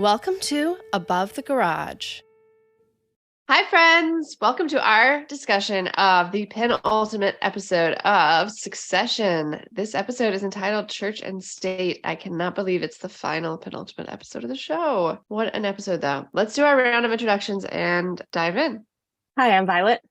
Welcome to Above the Garage. Hi, friends. Welcome to our discussion of the penultimate episode of Succession. This episode is entitled Church and State. I cannot believe it's the final penultimate episode of the show. What an episode, though. Let's do our round of introductions and dive in. Hi, I'm Violet.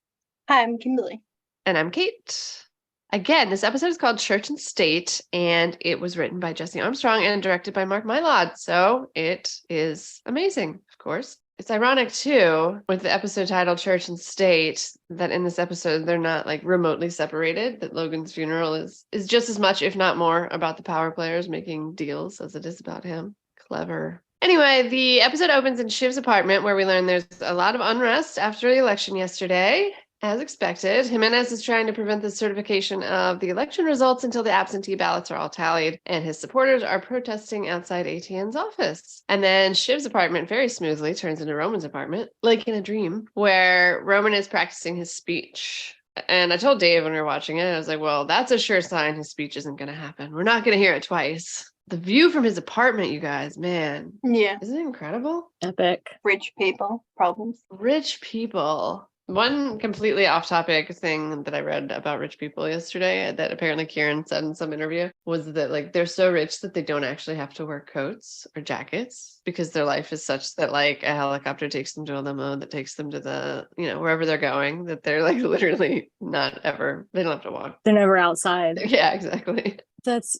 Hi, I'm Kimberly. And I'm Kate. Again, this episode is called Church and State, and it was written by Jesse Armstrong and directed by Mark Mylod. So it is amazing, of course. It's ironic, too, with the episode titled Church and State, that in this episode, they're not like remotely separated, that Logan's funeral is just as much, if not more, about the power players making deals as it is about him. Clever. Anyway, the episode opens in Shiv's apartment, where we learn there's a lot of unrest after the election yesterday. As expected, Jimenez is trying to prevent the certification of the election results until the absentee ballots are all tallied, and his supporters are protesting outside ATN's office. And then Shiv's apartment very smoothly turns into Roman's apartment, like in a dream, where Roman is practicing his speech. And I told Dave when we were watching it, I was like, well, that's a sure sign his speech isn't going to happen. We're not going to hear it twice. The view from his apartment, you guys, man. Yeah. Isn't it incredible? Epic. Rich people, problems. Rich people. One completely off-topic thing that I read about rich people yesterday that apparently Kieran said in some interview was that like they're so rich that they don't actually have to wear coats or jackets because their life is such that like a helicopter takes them to a limo that takes them to the, wherever they're going, that they're like literally not ever, they don't have to walk. They're never outside. Yeah, exactly.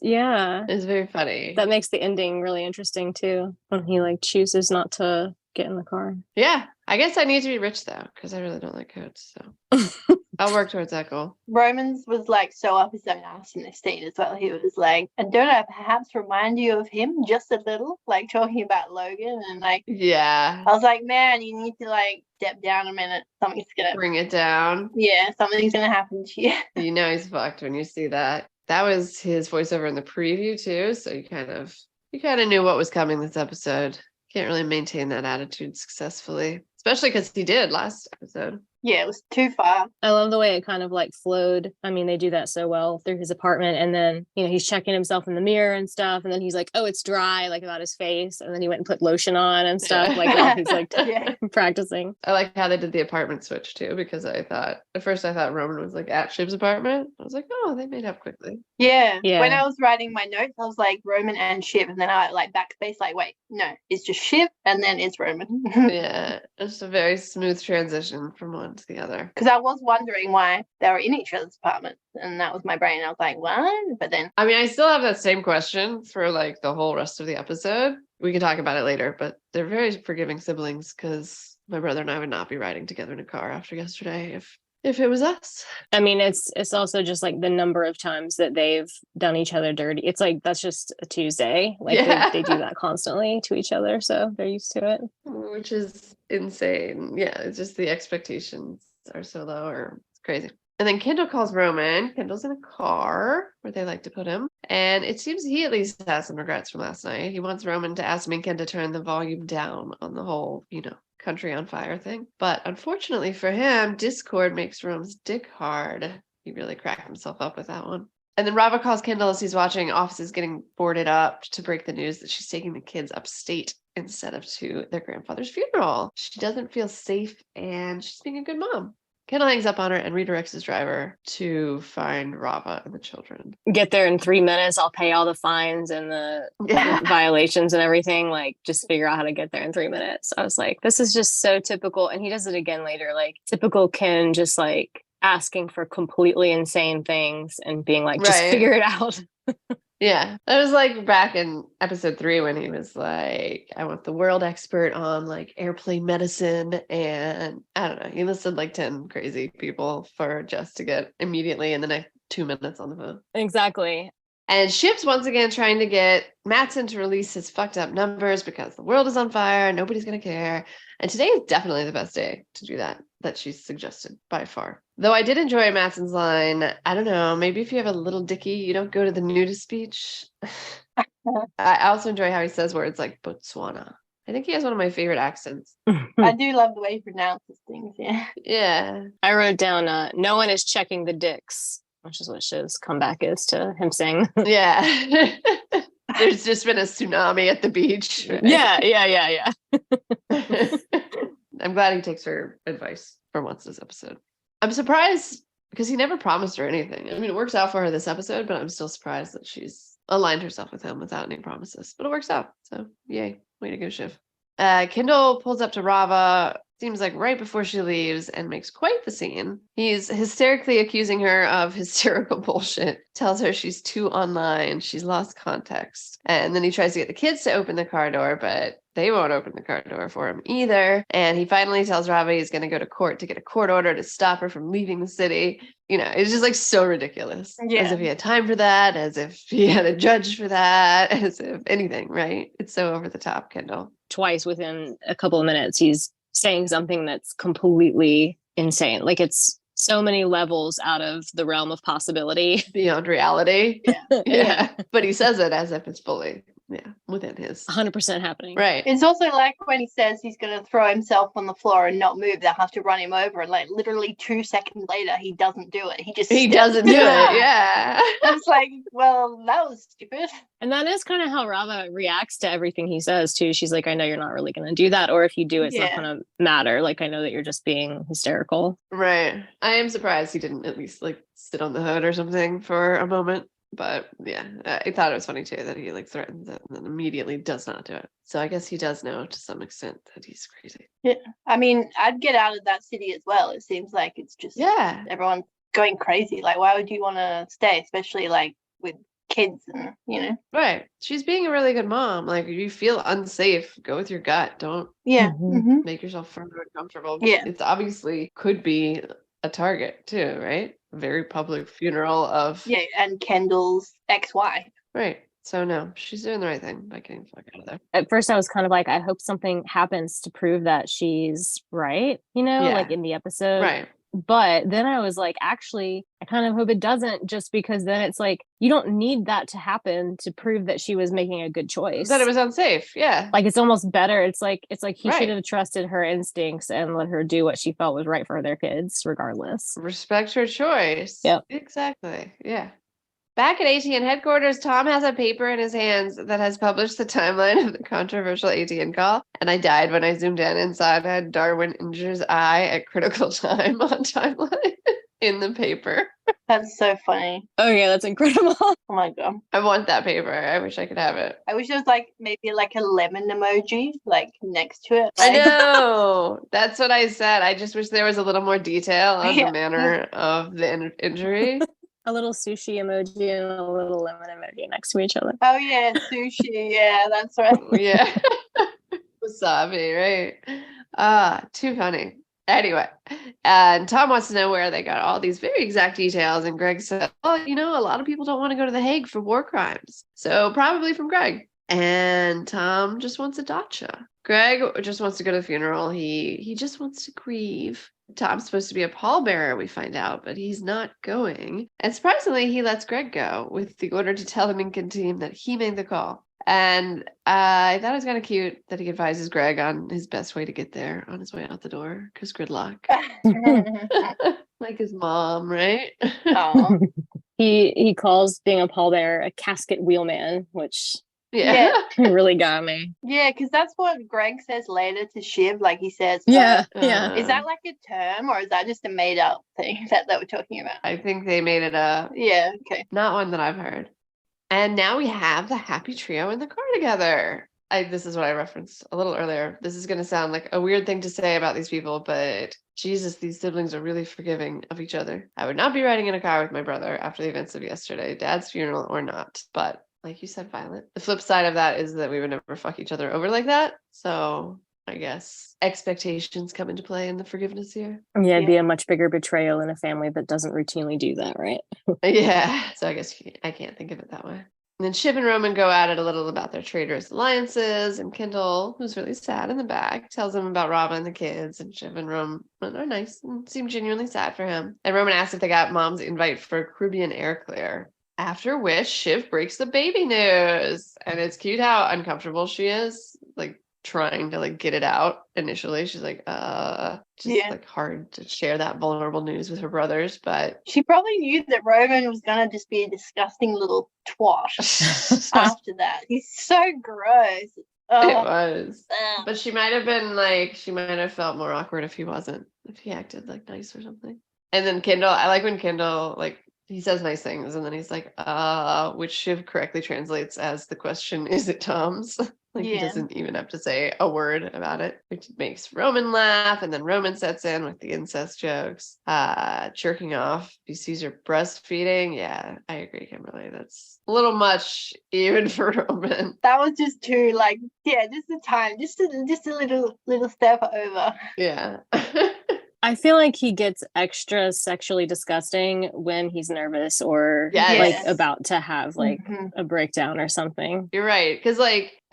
Yeah. It's very funny. That makes the ending really interesting too, when he like chooses not to get in the car. Yeah. I guess I need to be rich though, because I really don't like coats. So I'll work towards that goal. Romans was like so up his own ass in this scene as well. He was like, and don't I perhaps remind you of him just a little? Like talking about Logan and like, yeah. I was like, man, you need to like step down a minute. Something's gonna bring it down. Yeah, something's gonna happen to you. You know he's fucked when you see that. That was his voiceover in the preview too, so you kind of knew what was coming this episode. Can't really maintain that attitude successfully, especially because he did last episode. Yeah, it was too far. I love the way it kind of like flowed. I mean, they do that so well through his apartment. And then, he's checking himself in the mirror and stuff. And then he's like, oh, it's dry, like about his face. And then he went and put lotion on and stuff like while he's like practicing. I like how they did the apartment switch too, because at first I thought Roman was like at Shiv's apartment. I was like, oh, they made up quickly. Yeah. When I was writing my notes, I was like Roman and Shiv. And then I like backspace, like, wait, no, it's just Shiv and then it's Roman. Yeah, it's a very smooth transition from one to the other. Because I was wondering why they were in each other's apartment, and that was my brain. I was like, what? But then I still have that same question for like the whole rest of the episode. We can talk about it later, but they're very forgiving siblings because my brother and I would not be riding together in a car after yesterday if it was us. I mean, it's also just like the number of times that they've done each other dirty. It's like, that's just a Tuesday. Like they do that constantly to each other. So they're used to it. Which is insane. Yeah, it's just the expectations are so low, or it's crazy. And then Kendall calls Roman. Kendall's in a car where they like to put him. And it seems he at least has some regrets from last night. He wants Roman to ask Minkin to turn the volume down on the whole, country on fire thing. But unfortunately for him, Discord makes Rome's dick hard. He really cracked himself up with that one. And then Rava calls Kendall as he's watching offices getting boarded up to break the news that she's taking the kids upstate instead of to their grandfather's funeral. She doesn't feel safe and she's being a good mom. Kendall hangs up on her and redirects his driver to find Rava and the children. Get there in 3 minutes. I'll pay all the fines and the violations and everything. Like, just figure out how to get there in 3 minutes. I was like, this is just so typical. And he does it again later. Like, typical Ken, just like asking for completely insane things and being like, just figure it out. Yeah, that was like back in episode 3 when he was like, I want the world expert on like airplane medicine, and I don't know, he listed like 10 crazy people for just to get immediately in the next 2 minutes on the phone. Exactly. And Shiv's once again trying to get Mattson to release his fucked up numbers because the world is on fire, nobody's gonna care. And today is definitely the best day to do that she's suggested by far. Though I did enjoy Mattson's line, I don't know, maybe if you have a little dicky, you don't go to the nudist speech. I also enjoy how he says words like Botswana. I think he has one of my favorite accents. I do love the way he pronounces things, yeah. Yeah. I wrote down, no one is checking the dicks, which is what Shiv's comeback is to him saying. Yeah. There's just been a tsunami at the beach. Right? Yeah. I'm glad he takes her advice for once this episode. I'm surprised because he never promised her anything. I mean, it works out for her this episode, but I'm still surprised that she's aligned herself with him without any promises. But it works out. So yay. Way to go, Shiv. Kendall pulls up to Rava, seems like right before she leaves, and makes quite the scene. He's hysterically accusing her of hysterical bullshit, tells her she's too online, she's lost context. And then he tries to get the kids to open the car door, but they won't open the car door for him either. And he finally tells Rava he's going to go to court to get a court order to stop her from leaving the city. You know, it's just like so ridiculous. Yeah. As if he had time for that, as if he had a judge for that, as if anything, right? It's so over the top, Kendall. Twice within a couple of minutes, he's saying something that's completely insane. Like it's so many levels out of the realm of possibility. Beyond reality. Yeah. Yeah. But he says it as if it's fully, within his 100% happening. right. It's also like when he says he's going to throw himself on the floor and not move, they'll have to run him over. And like literally 2 seconds later, he doesn't do it. He doesn't do it. Yeah. I was like, well, that was stupid. And that is kind of how Rava reacts to everything he says too. She's like, I know you're not really going to do that. Or if you do, it's not going to matter. Like, I know that you're just being hysterical. Right. I am surprised he didn't at least like sit on the hood or something for a moment. But yeah, I thought it was funny too that he like threatens it and then immediately does not do it. So I guess he does know to some extent that he's crazy. Yeah. I mean, I'd get out of that city as well. It seems like it's just everyone's going crazy. Like, why would you want to stay, especially like with kids and, you know? Right. She's being a really good mom. Like, if you feel unsafe, go with your gut. Don't make yourself further uncomfortable. Yeah. It's obviously could be a target too, right? Very public funeral of and Kendall's ex-wife. Right. So no, she's doing the right thing by getting the fuck out of there. At first I was kind of like, I hope something happens to prove that she's right, you know, like in the episode. Right. But then I was like, actually, I kind of hope it doesn't, just because then it's like, you don't need that to happen to prove that she was making a good choice. That it was unsafe. Yeah. Like, it's almost better. It's like he should have trusted her instincts and let her do what she felt was right for their kids, regardless. Respect her choice. Yep. Exactly. Yeah. Back at ATN headquarters, Tom has a paper in his hands that has published the timeline of the controversial ATN call. And I died when I zoomed in and saw it had Darwin injures eye at critical time on timeline in the paper. That's so funny. Oh yeah, that's incredible. Oh my god. I want that paper. I wish I could have it. I wish there was like maybe like a lemon emoji like next to it. I Like, know. That's what I said. I just wish there was a little more detail on the manner of the injury. A little sushi emoji and a little lemon emoji next to each other. oh yeah, sushi. Yeah, that's right. Yeah. Wasabi, right? Too funny. Anyway, and Tom wants to know where they got all these very exact details. And Greg said, well, you know, a lot of people don't want to go to The Hague for war crimes. So probably from Greg. And Tom just wants a dacha. Greg just wants to go to the funeral. He just wants to grieve. Tom's supposed to be a pallbearer, we find out, but he's not going. And surprisingly, he lets Greg go with the order to tell the Minkin team that he made the call. And I thought it was kind of cute that he advises Greg on his best way to get there on his way out the door, because gridlock. Like his mom, right? Oh. He calls being a pallbearer a casket wheelman, which Yeah. really got me. Yeah, because that's what Greg says later to Shiv. Like he says, Yeah. is that like a term or is that just a made up thing that they were talking about? I think they made it up. Yeah, okay. Not one that I've heard. And now we have the happy trio in the car together. This is what I referenced a little earlier. This is going to sound like a weird thing to say about these people, but Jesus, these siblings are really forgiving of each other. I would not be riding in a car with my brother after the events of yesterday, Dad's funeral or not. But like you said, Violet, the flip side of that is that we would never fuck each other over like that. So I guess expectations come into play in the forgiveness here. Yeah, it'd be a much bigger betrayal in a family that doesn't routinely do that, right? Yeah. So I guess I can't think of it that way. And then Shiv and Roman go at it a little about their traitorous alliances, and Kendall, who's really sad in the back, tells them about Rava and the kids, and Shiv and Roman are nice and seem genuinely sad for him. And Roman asks if they got Mom's invite for Caribbean air clear. After which, Shiv breaks the baby news. And it's cute how uncomfortable she is, like trying to like get it out initially. She's like, like hard to share that vulnerable news with her brothers, but she probably knew that Roman was gonna just be a disgusting little twat after that. He's so gross. It was. But she might have felt more awkward if he acted like nice or something. And then Kendall, I like when Kendall, like, he says nice things and then he's like, which Shiv correctly translates as the question, is it Tom's? He doesn't even have to say a word about it, which makes Roman laugh. And then Roman sets in with the incest jokes, jerking off. He sees her breastfeeding. Yeah, I agree, Kimberly. That's a little much even for Roman. That was just too just the time, just a little step over. Yeah. I feel like he gets extra sexually disgusting when he's nervous or about to have a breakdown or something. You're right. Because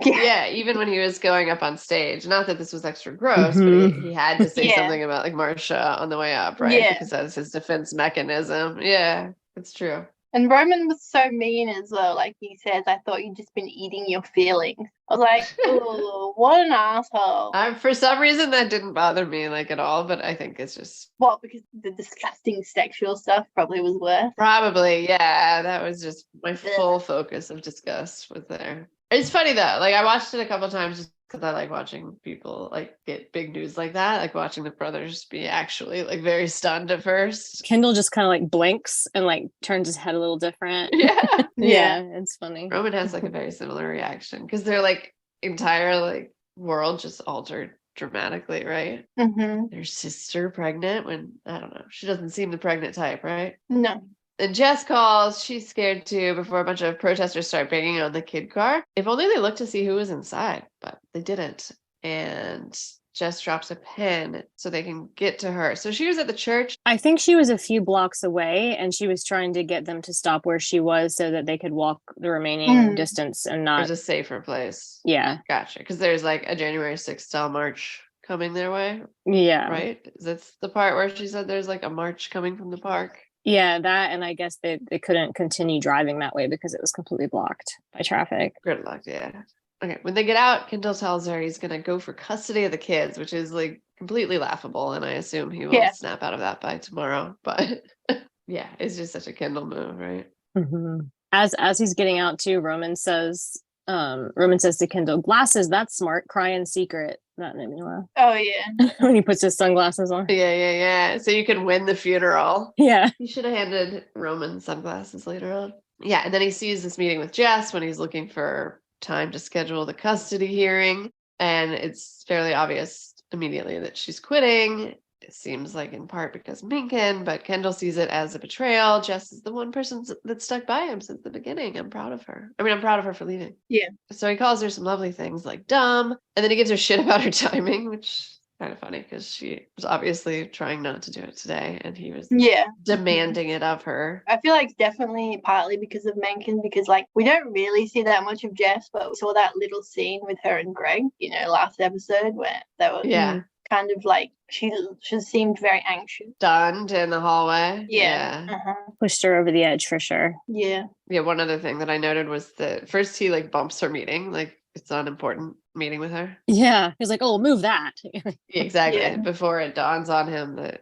even when he was going up on stage, not that this was extra gross, but he had to say something about like Marcia on the way up, right? Yeah. Because that's his defense mechanism. Yeah, it's true. And Roman was so mean as well. Like he says, I thought you'd just been eating your feelings. I was like, oh, what an asshole. For some reason, that didn't bother me like at all, but I think it's just... What, because the disgusting sexual stuff probably was worse? Probably, yeah. That was just my full focus of disgust was there. It's funny though. Like I watched it a couple times just because I like watching people like get big news like that, like watching the brothers be actually like very stunned at first. Kendall just kind of like blinks and like turns his head a little different. Yeah. Yeah, it's funny. Roman has like a very similar reaction because their like entire like world just altered dramatically, right? Mm-hmm. Their sister pregnant when, I don't know, she doesn't seem the pregnant type, right? No. And Jess calls, she's scared too, before a bunch of protesters start banging on the kid car. If only they looked to see who was inside, but they didn't. And Jess drops a pin so they can get to her. So she was at the church. I think she was a few blocks away and she was trying to get them to stop where she was so that they could walk the remaining distance and not... There's a safer place. Yeah. Gotcha. Because there's like a January 6th style march coming their way. Yeah. Right? That's the part where she said there's like a march coming from the park. Yeah, that, and I guess they couldn't continue driving that way because it was completely blocked by traffic. Gridlocked, yeah. Okay, when they get out, Kendall tells her he's going to go for custody of the kids, which is like completely laughable, and I assume he will snap out of that by tomorrow. But yeah, it's just such a Kendall move, right? Mm-hmm. As he's getting out too, Roman says to Kendall, "Glasses, that's smart. Cry in secret." That made me laugh. Oh yeah. When he puts his sunglasses on. Yeah. So you can win the funeral. Yeah. You should have handed Roman sunglasses later on. Yeah, and then he sees this meeting with Jess when he's looking for time to schedule the custody hearing, and it's fairly obvious immediately that she's quitting. It seems like in part because Minkin, but Kendall sees it as a betrayal. Jess is the one person that stuck by him since the beginning. I'm proud of her. I'm proud of her for leaving. Yeah. So he calls her some lovely things like dumb, and then he gives her shit about her timing, which is kind of funny because she was obviously trying not to do it today, and he was demanding it of her. I feel like it's definitely partly because of Mencken, because like we don't really see that much of Jess, but we saw that little scene with her and Greg, last episode where they were kind of like she seemed very anxious, stunned in the hallway. Pushed her over the edge for sure. One other thing that I noted was that first he like bumps her meeting, like it's not important meeting with her. He's like, oh, move that. Exactly. Before it dawns on him that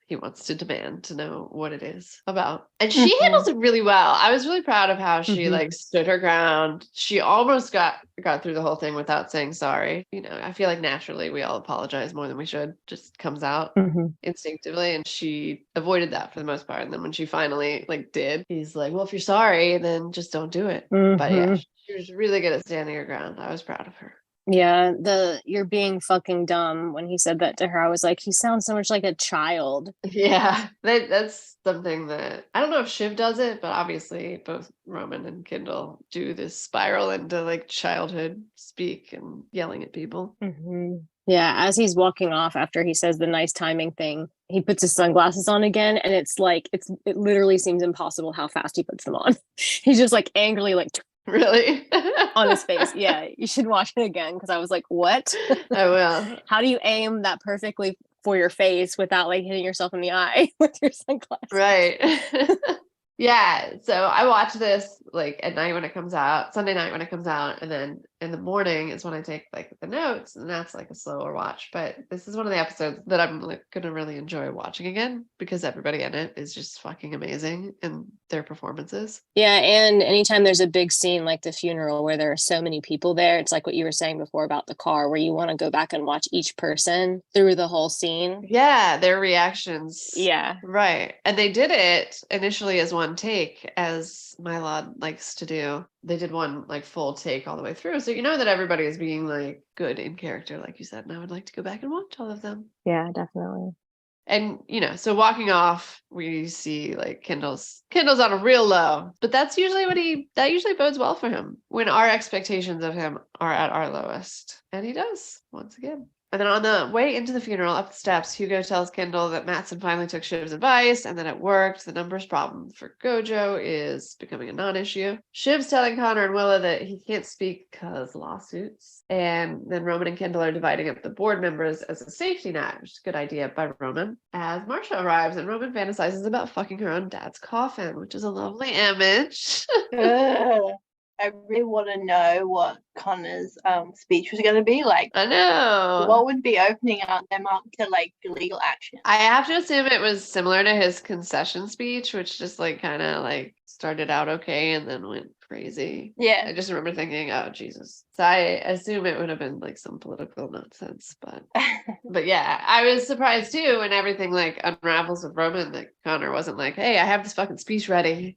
he wants to demand to know what it is about. And she handles it really well. I was really proud of how she like stood her ground. She almost got through the whole thing without saying sorry. I feel like naturally we all apologize more than we should. Just comes out instinctively. And she avoided that for the most part. And then when she finally like did, he's like, well, if you're sorry, then just don't do it. But yeah, she was really good at standing her ground. I was proud of her. Yeah, you're being fucking dumb. When he said that to her, I was like, he sounds so much like a child. Yeah, that's something that I don't know if Shiv does it, but obviously both Roman and Kendall do this spiral into like childhood speak and yelling at people. Yeah, as he's walking off after he says the nice timing thing, he puts his sunglasses on again, and it's like it literally seems impossible how fast he puts them on. He's just like angrily like. Really? On his face. Yeah, you should watch it again because I was like, what? I will. How do you aim that perfectly for your face without like hitting yourself in the eye with your sunglasses? Right. Yeah, so I watch this like at night when it comes out, Sunday night when it comes out, and then in the morning is when I take like the notes, and that's like a slower watch. But this is one of the episodes that I'm like gonna really enjoy watching again because everybody in it is just fucking amazing in their performances. Yeah, and anytime there's a big scene like the funeral where there are so many people there, it's like what you were saying before about the car, where you want to go back and watch each person through the whole scene. Yeah, their reactions. Yeah. Right. And they did it initially as one take, as Mylod likes to do. They did one like full take all the way through. So you know that everybody is being like good in character, like you said. And I would like to go back and watch all of them. Yeah, definitely. And so walking off, we see like Kendall's on a real low, but that usually bodes well for him when our expectations of him are at our lowest. And he does once again. And then on the way into the funeral, up the steps, Hugo tells Kendall that Mattson finally took Shiv's advice and that it worked. The numbers problem for Gojo is becoming a non-issue. Shiv's telling Connor and Willa that he can't speak because lawsuits. And then Roman and Kendall are dividing up the board members as a safety net, which is a good idea by Roman. As Marsha arrives, and Roman fantasizes about fucking her own dad's coffin, which is a lovely image. I really want to know what Connor's speech was going to be like. I know. What would be opening them up to like legal action? I have to assume it was similar to his concession speech, which just like kind of like started out okay and then went crazy. Yeah. I just remember thinking, oh Jesus. So I assume it would have been like some political nonsense, but yeah, I was surprised too when everything like unravels with Roman that Connor wasn't like, hey, I have this fucking speech ready,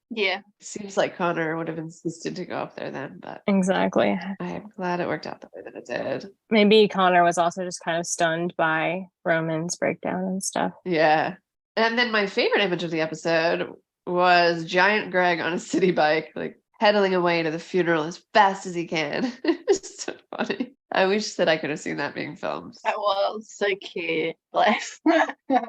Yeah. Seems like Connor would have insisted to go up there then, but Exactly. I'm glad it worked out the way that it did. Maybe Connor was also just kind of stunned by Roman's breakdown and stuff. Yeah. And then my favorite image of the episode was giant Greg on a city bike, like pedaling away to the funeral as fast as he can. It's so funny. I wish that I could have seen that being filmed. That was so cute. Bless.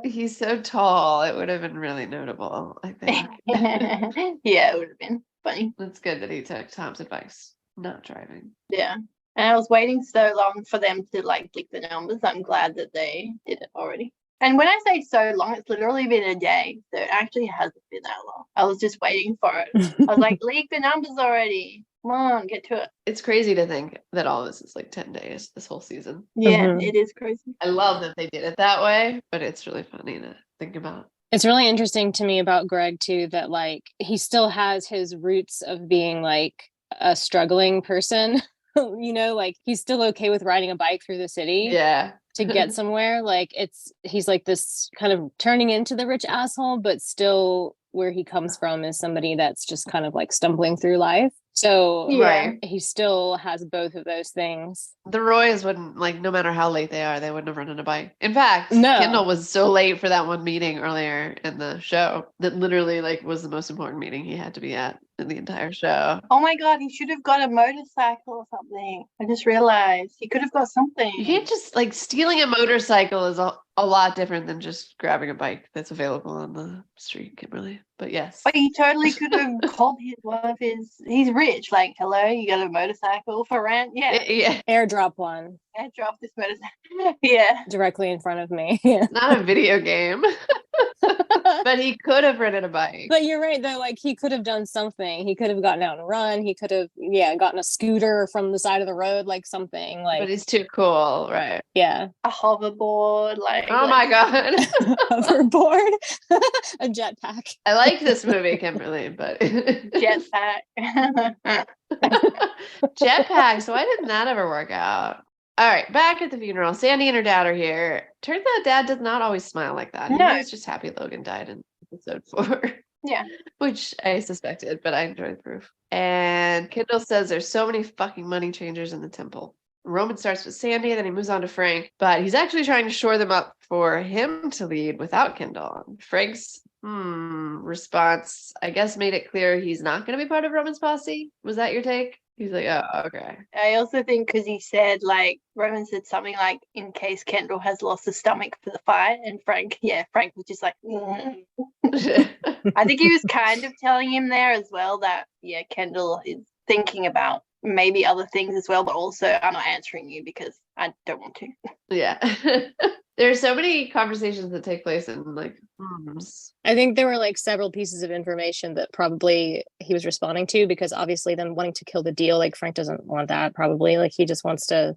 He's so tall. It would have been really notable, I think. Yeah, it would have been funny. It's good that he took Tom's advice, not driving. Yeah. And I was waiting so long for them to like click the numbers. I'm glad that they did it already. And when I say so long, it's literally been a day. So it actually hasn't been that long. I was just waiting for it. I was like, leak the numbers already. Come on, get to it. It's crazy to think that all this is like 10 days, this whole season. Yeah, It is crazy. I love that they did it that way, but it's really funny to think about. It's really interesting to me about Greg too, that like he still has his roots of being like a struggling person. Like he's still okay with riding a bike through the city. Yeah. To get somewhere. Like he's like this kind of turning into the rich asshole, but still where he comes from is somebody that's just kind of like stumbling through life. So Right. He still has both of those things. The Roys wouldn't, like, no matter how late they are, they wouldn't have run on a bike. In fact, No. Kendall was so late for that one meeting earlier in the show that literally like was the most important meeting he had to be at in the entire show. Oh my God, he should have got a motorcycle or something. I just realized he could have got something. You can't just like stealing a motorcycle is a lot different than just grabbing a bike that's available on the street, Kimberly. But yes. But he totally could have called he's rich. Like, hello, you got a motorcycle for rent? Yeah. Yeah. Airdrop one. Airdrop this motorcycle. Yeah. Directly in front of me. Not a video game. But he could have ridden a bike. But you're right though, like he could have done something. He could have gotten out and run. He could have gotten a scooter from the side of the road, like something like. But he's too cool, right? Yeah. A hoverboard, like. Oh my God. Hoverboard. A jetpack. I like this movie, Kimberly, but Jetpack. Jetpack. So why didn't that ever work out? All right, back at the funeral. Sandy and her dad are here. Turns out Dad does not always smile like that. No. He was just happy Logan died in episode 4. Yeah. Which I suspected, but I enjoyed the proof. And Kendall says there's so many fucking money changers in the temple. Roman starts with Sandy, then he moves on to Frank, but he's actually trying to shore them up for him to lead without Kendall. Frank's response, I guess, made it clear he's not going to be part of Roman's posse. Was that your take? He's like, oh, okay. I also think because he said, like, Roman said something like, in case Kendall has lost his stomach for the fight, and Frank was just like, I think he was kind of telling him there as well that, Kendall is thinking about maybe other things as well, but also I'm not answering you because I don't want to. Yeah. There's so many conversations that take place in like rooms. I think there were like several pieces of information that probably he was responding to, because obviously then wanting to kill the deal, like Frank doesn't want that probably. Like he just wants to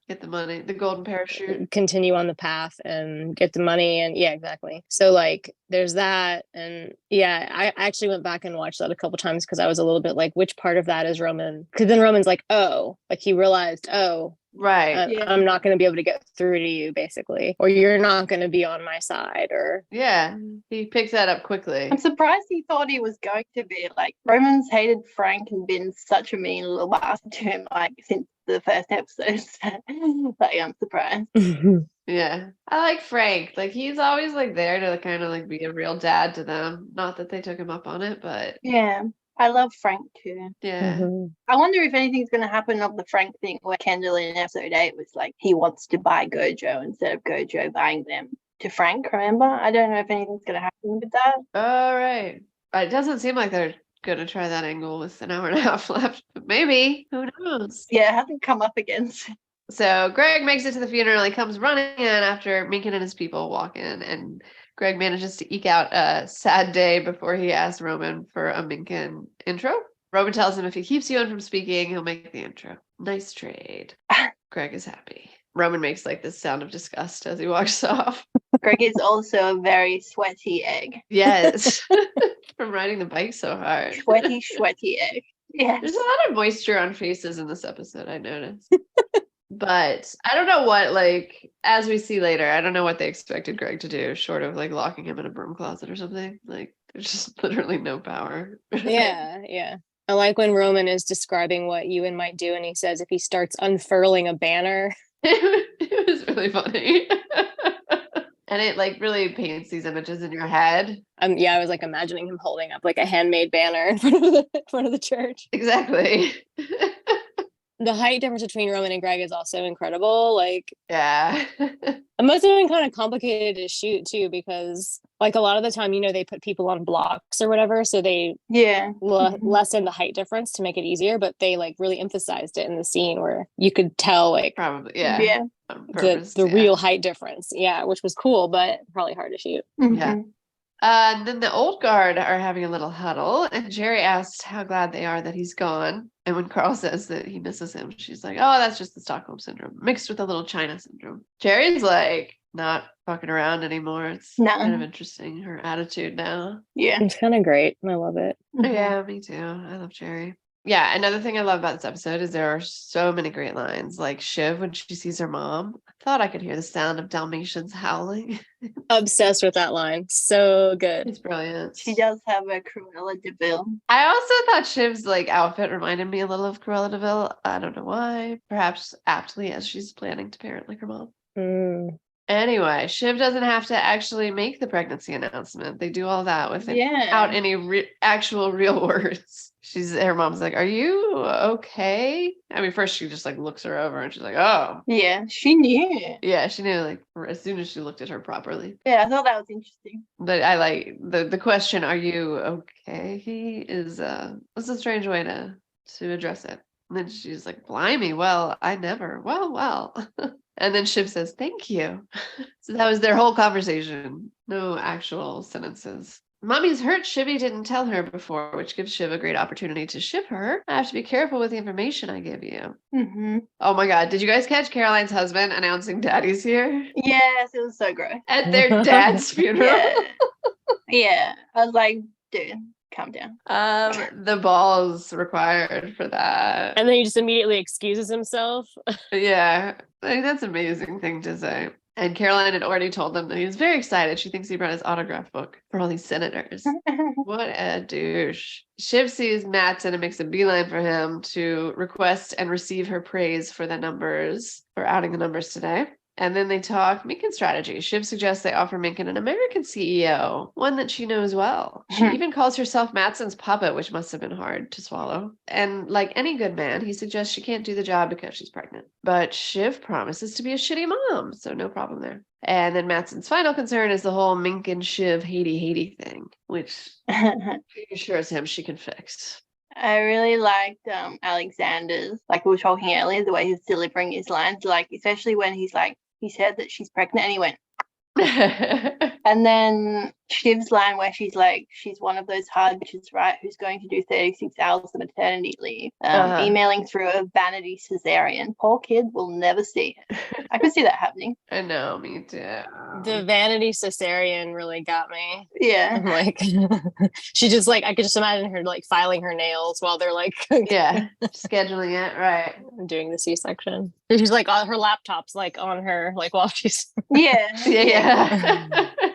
Get the money, the golden parachute. continue on the path and get the money. And yeah, exactly. So like there's that. And yeah, I actually went back and watched that a couple times because I was a little bit like, which part of that is Roman? Because then Roman's like, oh, like he realized, oh, Right. I'm not going to be able to get through to you, basically, or you're not going to be on my side, or yeah, he picks that up quickly. I'm surprised he thought he was going to be. Like, Roman's hated Frank and been such a mean little bastard to him, like, since the first episode. Like, I'm surprised. Yeah, I like Frank. Like he's always like there to kind of like be a real dad to them. Not that they took him up on it, but Yeah. I love Frank too. yeah. I wonder if anything's going to happen of the Frank thing where Kendall in episode 8 was like, he wants to buy Gojo instead of Gojo buying them to Frank, remember? I don't know if anything's going to happen with that. All right. It doesn't seem like they're going to try that angle with an hour and a half left, but maybe. Who knows? Yeah, it hasn't come up again. So Greg makes it to the funeral. He comes running in after Minkin and his people walk in, and Greg manages to eke out a sad day before he asks Roman for a Minkin intro. Roman tells him if he keeps Ewan from speaking, he'll make the intro. Nice trade. Greg is happy. Roman makes like this sound of disgust as he walks off. Greg is also a very sweaty egg. Yes. From riding the bike so hard. Sweaty egg. Yes. There's a lot of moisture on faces in this episode, I noticed. But I don't know what, like, as we see later, I don't know what they expected Greg to do, short of like locking him in a broom closet or something. Like, there's just literally no power. Yeah. I like when Roman is describing what Ewan might do, and he says if he starts unfurling a banner. It was really funny. And it like really paints these images in your head. Yeah, I was like imagining him holding up like a handmade banner in front of the church. Exactly. The height difference between Roman and Greg is also incredible. Like, yeah. it must have been kind of complicated to shoot too, because like a lot of the time, they put people on blocks or whatever, so they lessen the height difference to make it easier, but they like really emphasized it in the scene where you could tell like probably the real height difference, which was cool, but probably hard to shoot. Yeah. And then the old guard are having a little huddle, and Jerry asks how glad they are that he's gone. And when Carl says that he misses him, she's like, oh, that's just the Stockholm syndrome mixed with a little China syndrome. Jerry's like not fucking around anymore. It's kind of interesting, her attitude now. Yeah. It's kind of great. I love it. Yeah, me too. I love Jerry. Yeah, another thing I love about this episode is there are so many great lines. Like Shiv, when she sees her mom, I thought I could hear the sound of Dalmatians howling. Obsessed with that line. So good. It's brilliant. She does have a Cruella de Vil. I also thought Shiv's like outfit reminded me a little of Cruella de Vil. I don't know why. Perhaps aptly, as she's planning to parent like her mom. Anyway, Shiv doesn't have to actually make the pregnancy announcement. They do all that without any actual real words. Her mom's like, are you okay? I mean, first she just like looks her over and she's like, oh. Yeah, she knew. Yeah, she knew like as soon as she looked at her properly. Yeah, I thought that was interesting. But I like the question, are you okay? He is that's a strange way to address it. And then she's like, blimey, well, I never. Well. And then Shiv says, thank you. So that was their whole conversation. No actual sentences. Mommy's hurt. Shivy didn't tell her before, which gives Shiv a great opportunity to shiv her. I have to be careful with the information I give you. Mm-hmm. Oh my God. Did you guys catch Caroline's husband announcing Daddy's here? Yes, it was so gross. At their dad's funeral? Yeah. I was like, dude, calm down. The balls required for that. And then he just immediately excuses himself. Yeah. Like, that's an amazing thing to say. And Caroline had already told them that he was very excited. She thinks he brought his autograph book for all these senators. What a douche. Shiv sees Mattson and makes a beeline for him to request and receive her praise for the numbers, for outing the numbers today. And then they talk Minkin strategy. Shiv suggests they offer Minkin an American CEO, one that she knows well. She even calls herself Mattson's puppet, which must have been hard to swallow. And like any good man, he suggests she can't do the job because she's pregnant. But Shiv promises to be a shitty mom, so no problem there. And then Mattson's final concern is the whole Minkin Shiv Haiti thing, which she assures him she can fix. I really liked Alexander's, like we were talking earlier, the way he's delivering his lines, like especially when he's like, he said that she's pregnant, and he went. And then Shiv's line where she's like, she's one of those hard bitches, right, who's going to do 36 hours of maternity leave, emailing through a vanity cesarean. Poor kid will never see it. I could see that happening. I know, me too. The vanity cesarean really got me. Yeah. I'm like, she just like, I could just imagine her like filing her nails while they're like, yeah, scheduling it, right. Doing the C-section. She's like, her laptop's like on her, like while she's. Yeah.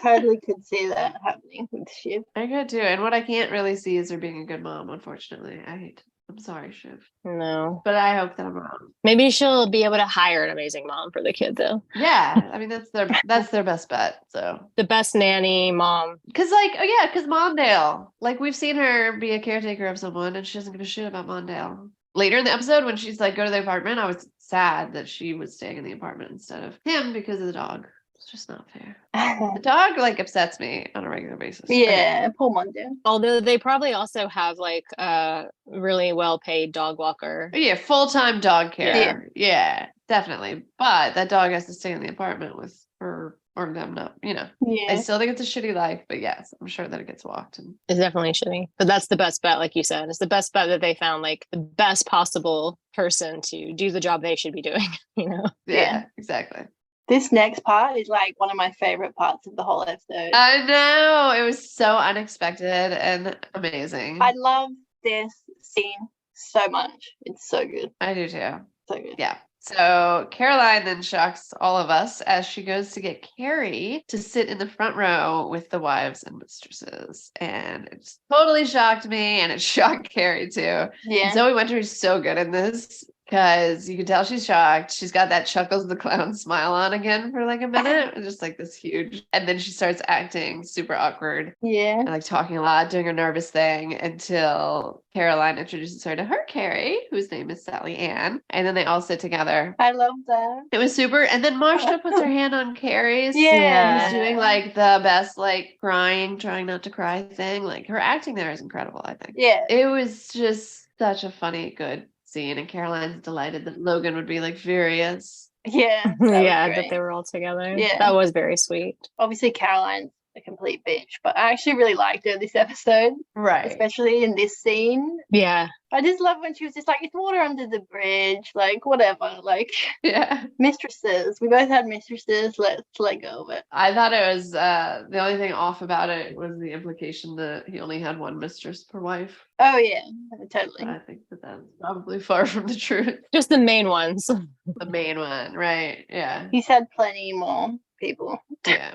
Totally could see that happening with Shiv. I could too. And what I can't really see is her being a good mom, unfortunately. I'm sorry, Shiv. No. But I hope that I'm wrong. Maybe she'll be able to hire an amazing mom for the kid though. Yeah. I mean, that's their best bet. So the best nanny mom. Because Mondale. Like we've seen her be a caretaker of someone and she doesn't give a shit about Mondale. Later in the episode when she's like, go to the apartment, I was sad that she was staying in the apartment instead of him because of the dog. It's just not fair. The dog like upsets me on a regular basis. Yeah, poor Mondale. Although they probably also have like a really well-paid dog walker. Yeah, full-time dog care. Yeah, definitely. But that dog has to stay in the apartment with her or them not, Yeah. I still think it's a shitty life, but yes, I'm sure that it gets walked. And it's definitely shitty. But that's the best bet, like you said. It's the best bet that they found like the best possible person to do the job they should be doing, Yeah, exactly. This next part is like one of my favorite parts of the whole episode. I know. It was so unexpected and amazing. I love this scene so much. It's so good. I do too. So good. Yeah. So Caroline then shocks all of us as she goes to get Carrie to sit in the front row with the wives and mistresses. And it's totally shocked me and it shocked Carrie too. Yeah. Zoe Winter is so good in this because you can tell she's shocked. She's got that Chuckles the Clown smile on again for like a minute. Just like this huge. And then she starts acting super awkward. Yeah. And like talking a lot, doing a nervous thing until Caroline introduces her to her Carrie, whose name is Sally Ann. And then they all sit together. I love that. It was super. And then Marsha puts her hand on Carrie's. Yeah. Who's doing like the best, like crying, trying not to cry thing. Like her acting there is incredible, I think. Yeah. It was just such a funny, good scene. And Caroline's delighted that Logan would be like furious. Yeah. That they were all together. Yeah. That was very sweet. Obviously, Caroline's a complete bitch, but I actually really liked her this episode. Right. Especially in this scene. Yeah. I just love when she was just like, it's water under the bridge, like whatever, like yeah. Mistresses. We both had mistresses. Let's let go of it. I thought it was the only thing off about it was the implication that he only had one mistress per wife. Oh yeah, totally. I think that's probably far from the truth. Just the main ones. The main one, right? Yeah. He's had plenty more people. Yeah.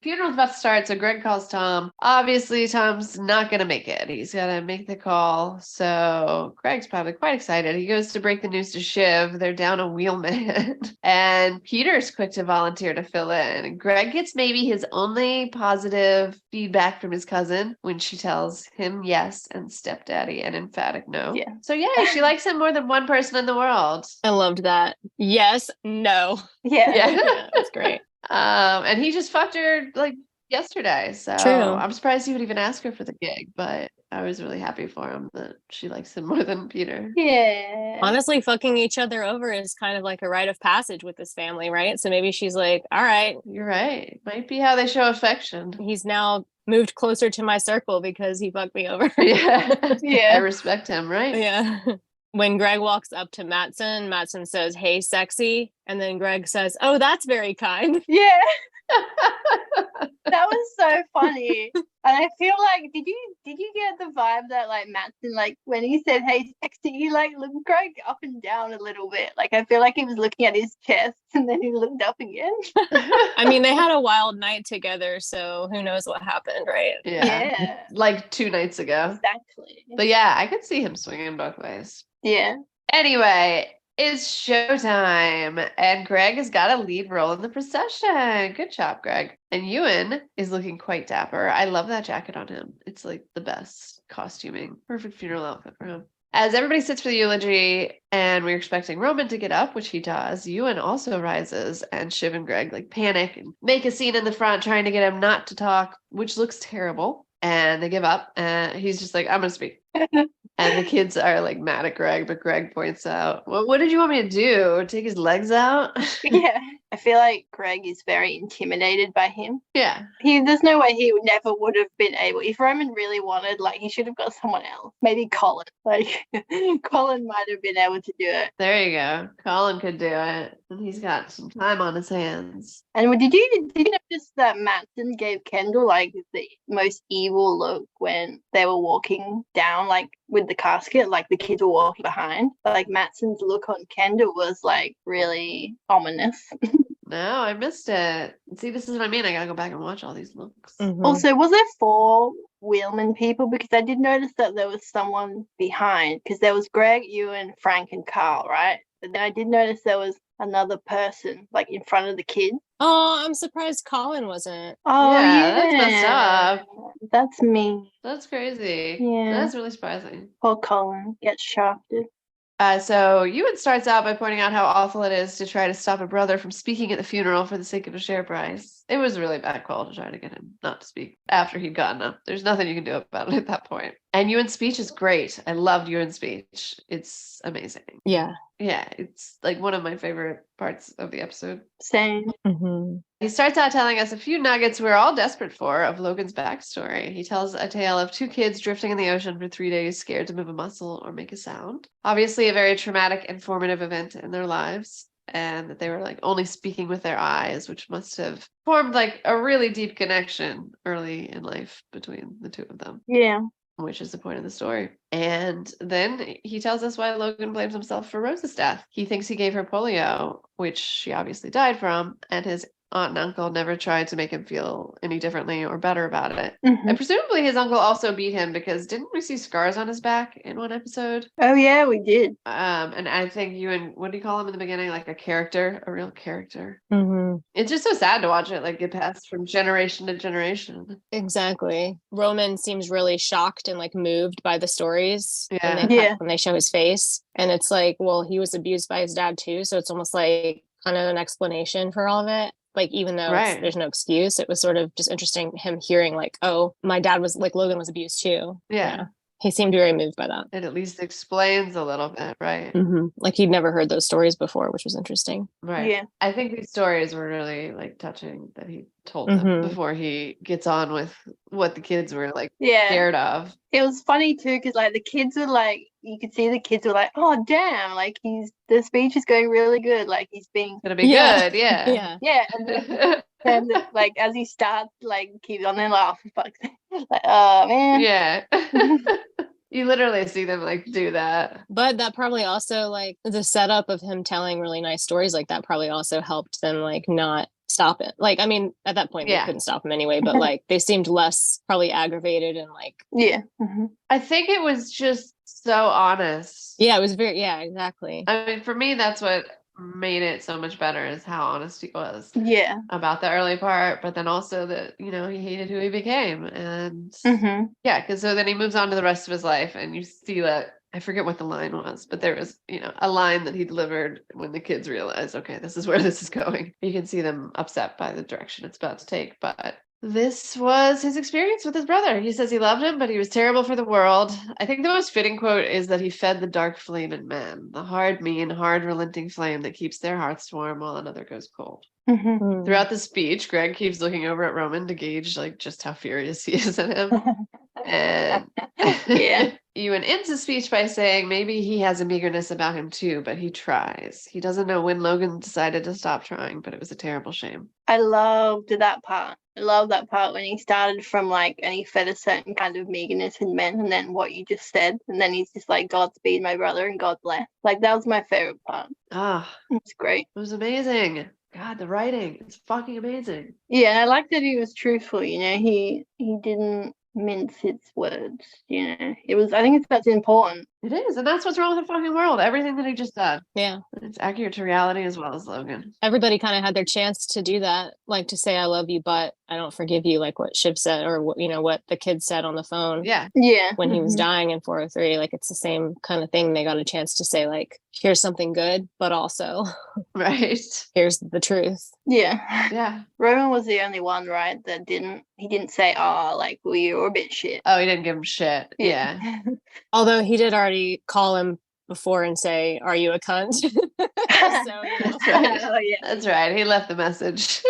Funeral's about to start, so Greg calls Tom. Obviously, Tom's not going to make it. He's got to make the call. So Greg's probably quite excited. He goes to break the news to Shiv. They're down a wheelman. And Peter's quick to volunteer to fill in. Greg gets maybe his only positive feedback from his cousin when she tells him yes and stepdaddy an emphatic no. Yeah. So yeah, she likes him more than one person in the world. I loved that. Yes, no. Yeah. Yeah. That's great. And he just fucked her like yesterday. So True. I'm surprised he would even ask her for the gig, but I was really happy for him that she likes him more than Peter. Yeah. Honestly, fucking each other over is kind of like a rite of passage with this family, right? So maybe she's like, all right. You're right. Might be how they show affection. He's now moved closer to my circle because he fucked me over. Yeah. Yeah. I respect him, right? Yeah. When Greg walks up to Mattson says, "Hey, sexy." And then Greg says, "Oh, that's very kind." Yeah. That was so funny. And I feel like did you get the vibe that like Mattson, like when he said hey sexy, he like looked Greg up and down a little bit. Like I feel like he was looking at his chest and then he looked up again. I mean, they had a wild night together, so who knows what happened, right? Yeah. Like 2 nights ago. Exactly. But yeah, I could see him swinging both ways. Yeah. Anyway, it's showtime, and Greg has got a lead role in the procession. Good job, Greg. And Ewan is looking quite dapper. I love that jacket on him. It's like the best costuming. Perfect funeral outfit for him. As everybody sits for the eulogy, and we're expecting Roman to get up, which he does, Ewan also rises, and Shiv and Greg like panic and make a scene in the front, trying to get him not to talk, which looks terrible. and they give up. And he's just like, I'm going to speak. And the kids are like mad at Greg, but Greg points out, well, what did you want me to do? Take his legs out? Yeah. I feel like Greg is very intimidated by him. Yeah. There's no way he never would have been able. If Roman really wanted, like, he should have got someone else. Maybe Colin. Like, Colin might have been able to do it. There you go. Colin could do it. And he's got some time on his hands. And did you notice that Matson gave Kendall, like, the most evil look when they were walking down, like, with the casket, like the kids were walking behind? Like, Matson's look on Kendall was, like, really ominous. No, I missed it. See, this is what I mean. I gotta go back and watch all these looks. Mhm. Also, was there 4 Wheelman people? Because I did notice that there was someone behind, because there was Greg, Ewan, Frank, and Carl, right? But then I did notice there was another person, like, in front of the kid. Oh, I'm surprised Colin wasn't. Oh, Yeah, that's messed up. That's me. That's crazy. Yeah. That's really surprising. Poor Colin gets shafted. So Ewan starts out by pointing out how awful it is to try to stop a brother from speaking at the funeral for the sake of a share price. It was a really bad call to try to get him not to speak after he'd gotten up. There's nothing you can do about it at that point. And Ewan's speech is great. I loved Ewan's speech. It's amazing. Yeah. Yeah, it's like one of my favorite parts of the episode. Same. Mm-hmm. He starts out telling us a few nuggets we're all desperate for of Logan's backstory. He tells a tale of 2 kids drifting in the ocean for 3 days, scared to move a muscle or make a sound. Obviously, a very traumatic and formative event in their lives, and that they were like only speaking with their eyes, which must have formed like a really deep connection early in life between the 2 of them. Yeah. Which is the point of the story. And then he tells us why Logan blames himself for Rose's death. He thinks he gave her polio, which she obviously died from, and his aunt and uncle never tried to make him feel any differently or better about it. Mhm. And presumably his uncle also beat him, because didn't we see scars on his back in one episode? Oh, yeah, we did. And I think what do you call him in the beginning? Like a real character. Mm-hmm. It's just so sad to watch it like get passed from generation to generation. Exactly. Roman seems really shocked and like moved by the stories Yeah. when they show his face. And it's like, well, he was abused by his dad too. So it's almost like kind of an explanation for all of it. Like, even though there's no excuse, it was sort of just interesting him hearing like, oh, my dad was like, Logan was abused too. Yeah. He seemed very moved by that. It at least explains a little bit, right? Mm-hmm. Like he'd never heard those stories before, which was interesting. Right. Yeah. I think these stories were really like touching that he told them before he gets on with what the kids were like scared of. It was funny too, because like the kids were like, you could see the kids were like, oh damn, like the speech is going really good, like he's being gonna be good. Yeah. And then like as he starts like keep on and laugh, fuck, like, oh man. Yeah. You literally see them like do that. But that probably also like the setup of him telling really nice stories like that probably also helped them like not stop it. Like, I mean, at that point they couldn't stop him anyway, but like they seemed less probably aggravated and like I think it was just so honest. Yeah, it was exactly. I mean, for me, that's what made it so much better, is how honest he was about the early part, but then also that, you know, he hated who he became. And because so then he moves on to the rest of his life, and you see that, I forget what the line was, but there was, you know, a line that he delivered when the kids realized, okay, this is where this is going. You can see them upset by the direction it's about to take, but this was his experience with his brother. He says he loved him, but he was terrible for the world. I think the most fitting quote is that he fed the dark flame in men, the hard, mean, hard, relenting flame that keeps their hearts warm while another goes cold. Throughout the speech, Greg keeps looking over at Roman to gauge like just how furious he is at him. And Ewan ends his speech by saying maybe he has a meagerness about him too, but he tries. He doesn't know when Logan decided to stop trying, but it was a terrible shame. I loved that part. I love that part when he started from like, and he fed a certain kind of meagerness in men, and then what you just said, and then he's just like, Godspeed, my brother, and God bless. Like, that was my favorite part. It's great. It was amazing. God, the writing, it's fucking amazing. Yeah, I like that he was truthful, you know, he didn't mince his words, you know. It was, I think that's important, It is, and that's what's wrong with the fucking world. Everything that he just did. Yeah. It's accurate to reality as well as Logan. Everybody kind of had their chance to do that, like to say I love you, but I don't forgive you, like what Shiv said, or what what the kid said on the phone. Yeah. When he was dying in 403. Like it's the same kind of thing. They got a chance to say, like, here's something good, but also right. Here's the truth. Yeah. Roman was the only one, right, that he didn't say, oh, like, well, you're a bit shit. Oh, he didn't give him shit. Yeah. Although he did already call him before and say, are you a cunt? So, That's right. Oh, yeah. That's right. He left the message.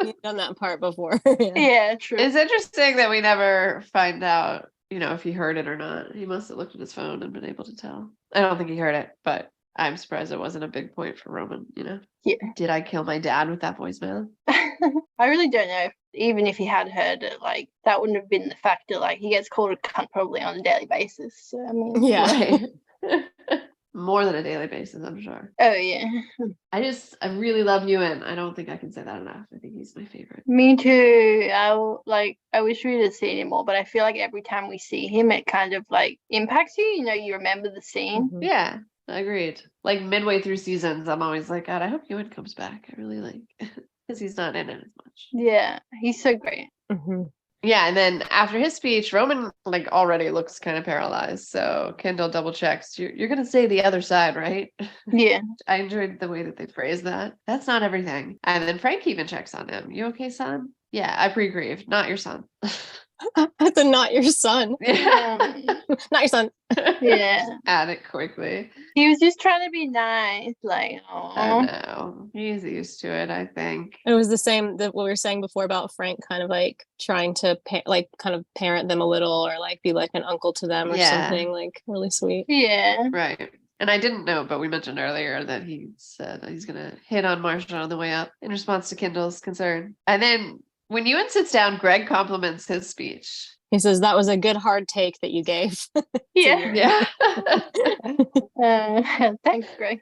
He's done that part before. Yeah, true. It's interesting that we never find out, if he heard it or not. He must have looked at his phone and been able to tell. I don't think he heard it, but I'm surprised it wasn't a big point for Roman, Yeah. Did I kill my dad with that voicemail? I really don't know. Even if he had heard it, like, that wouldn't have been the factor. Like, he gets called a cunt probably on a daily basis. So, I mean, Yeah. Right. More than a daily basis, I'm sure. Oh, yeah. I really love Ewan. I don't think I can say that enough. I think he's my favorite. Me too. I wish we'd have seen him more, but I feel like every time we see him, it kind of like impacts you. You remember the scene. Mhm. Yeah, agreed. Like midway through seasons, I'm always like, God, I hope Ewan comes back. I really like, because he's not in it as much. Yeah, he's so great. Mm-hmm. Yeah, and then after his speech, Roman like already looks kind of paralyzed. So Kendall double checks. You're gonna say the other side, right? Yeah. I enjoyed the way that they phrased that. That's not everything. And then Frank even checks on him. You okay, son? Yeah, I pre-grieved. Not your son. That's not your son. Yeah. Not your son. Yeah. Add it quickly. He was just trying to be nice. Like, I know. He's used to it, I think. It was the same that what we were saying before about Frank kind of like trying to kind of parent them a little or like be like an uncle to them or something like really sweet. Yeah. Right. And I didn't know, but we mentioned earlier that he said he's going to hit on Marsha on the way up in response to Kendall's concern. And then when Ewan sits down, Greg compliments his speech. He says, that was a good hard take that you gave. Yeah. Thanks, Greg.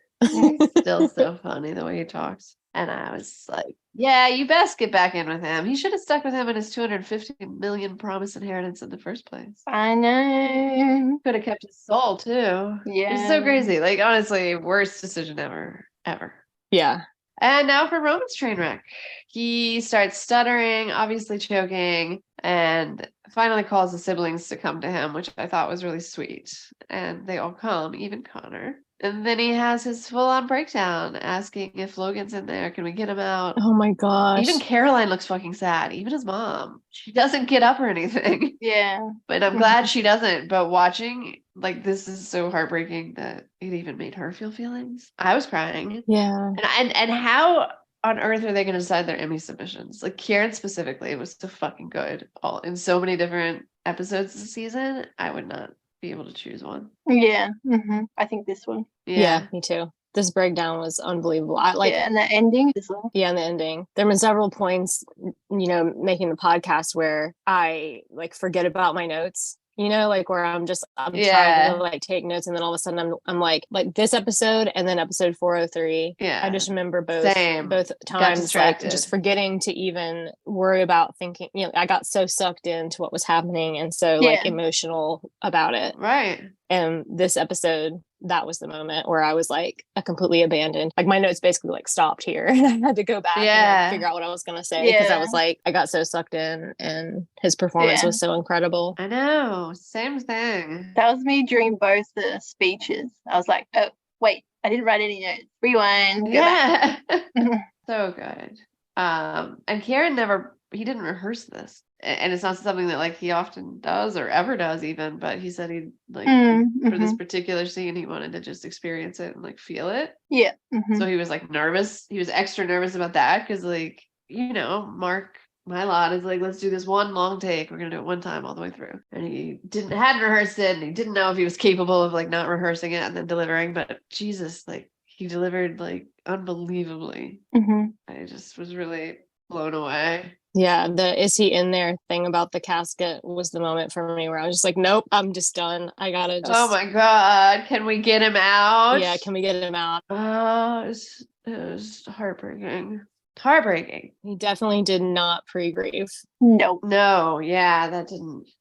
Still so funny the way he talks. And I was like, yeah, you best get back in with him. He should have stuck with him in his 250 million promised inheritance in the first place. I know. Could have kept his soul too. Yeah. It's so crazy. Like, honestly, worst decision ever. Yeah. And now for Roman's train wreck. He starts stuttering, obviously choking, and finally calls the siblings to come to him, which I thought was really sweet. And they all come, even Connor. And then he has his full-on breakdown, asking if Logan's in there. Can we get him out? Oh my gosh. Even Caroline looks fucking sad. Even his mom. She doesn't get up or anything. Yeah. But I'm glad she doesn't. But watching, like, this is so heartbreaking that it even made her feel feelings. I was crying. Yeah. And how on earth are they going to decide their Emmy submissions? Like, Kieran specifically was so fucking good. All in so many different episodes this season. I would not be able to choose one. Yeah. I think this one. Yeah, me too. This breakdown was unbelievable. And the ending as well. Yeah, and the ending. There were several points, making the podcast where I like forget about my notes. Like where I'm trying to like take notes, and then all of a sudden I'm like this episode and then episode 403. Yeah, I just remember both times like just forgetting to even worry about thinking. I got so sucked into what was happening and so like emotional about it. Right. And this episode, that was the moment where I was like completely abandoned. Like my notes basically like stopped here and I had to go back and like, figure out what I was going to say because I was like, I got so sucked in and his performance was so incredible. I know. Same thing. That was me during both the speeches. I was like, oh, wait, I didn't write any notes. Rewind. Go back. So good. And Kieran he didn't rehearse this. And it's not something that like he often does or ever does even, but he said he like for this particular scene, he wanted to just experience it and like feel it. Yeah. So he was like nervous. He was extra nervous about that because like, Mark Mylod is like, let's do this one long take. We're going to do it one time all the way through. And he hadn't rehearsed it. And he didn't know if he was capable of like not rehearsing it and then delivering, but Jesus, like he delivered like unbelievably. I just was really blown away. Yeah, the is he in there thing about the casket was the moment for me where I was just like, nope, I'm just done. I gotta just. Oh my God, can we get him out? Yeah, can we get him out? Oh, it was heartbreaking. Heartbreaking. He definitely did not pre-grieve. No. Yeah,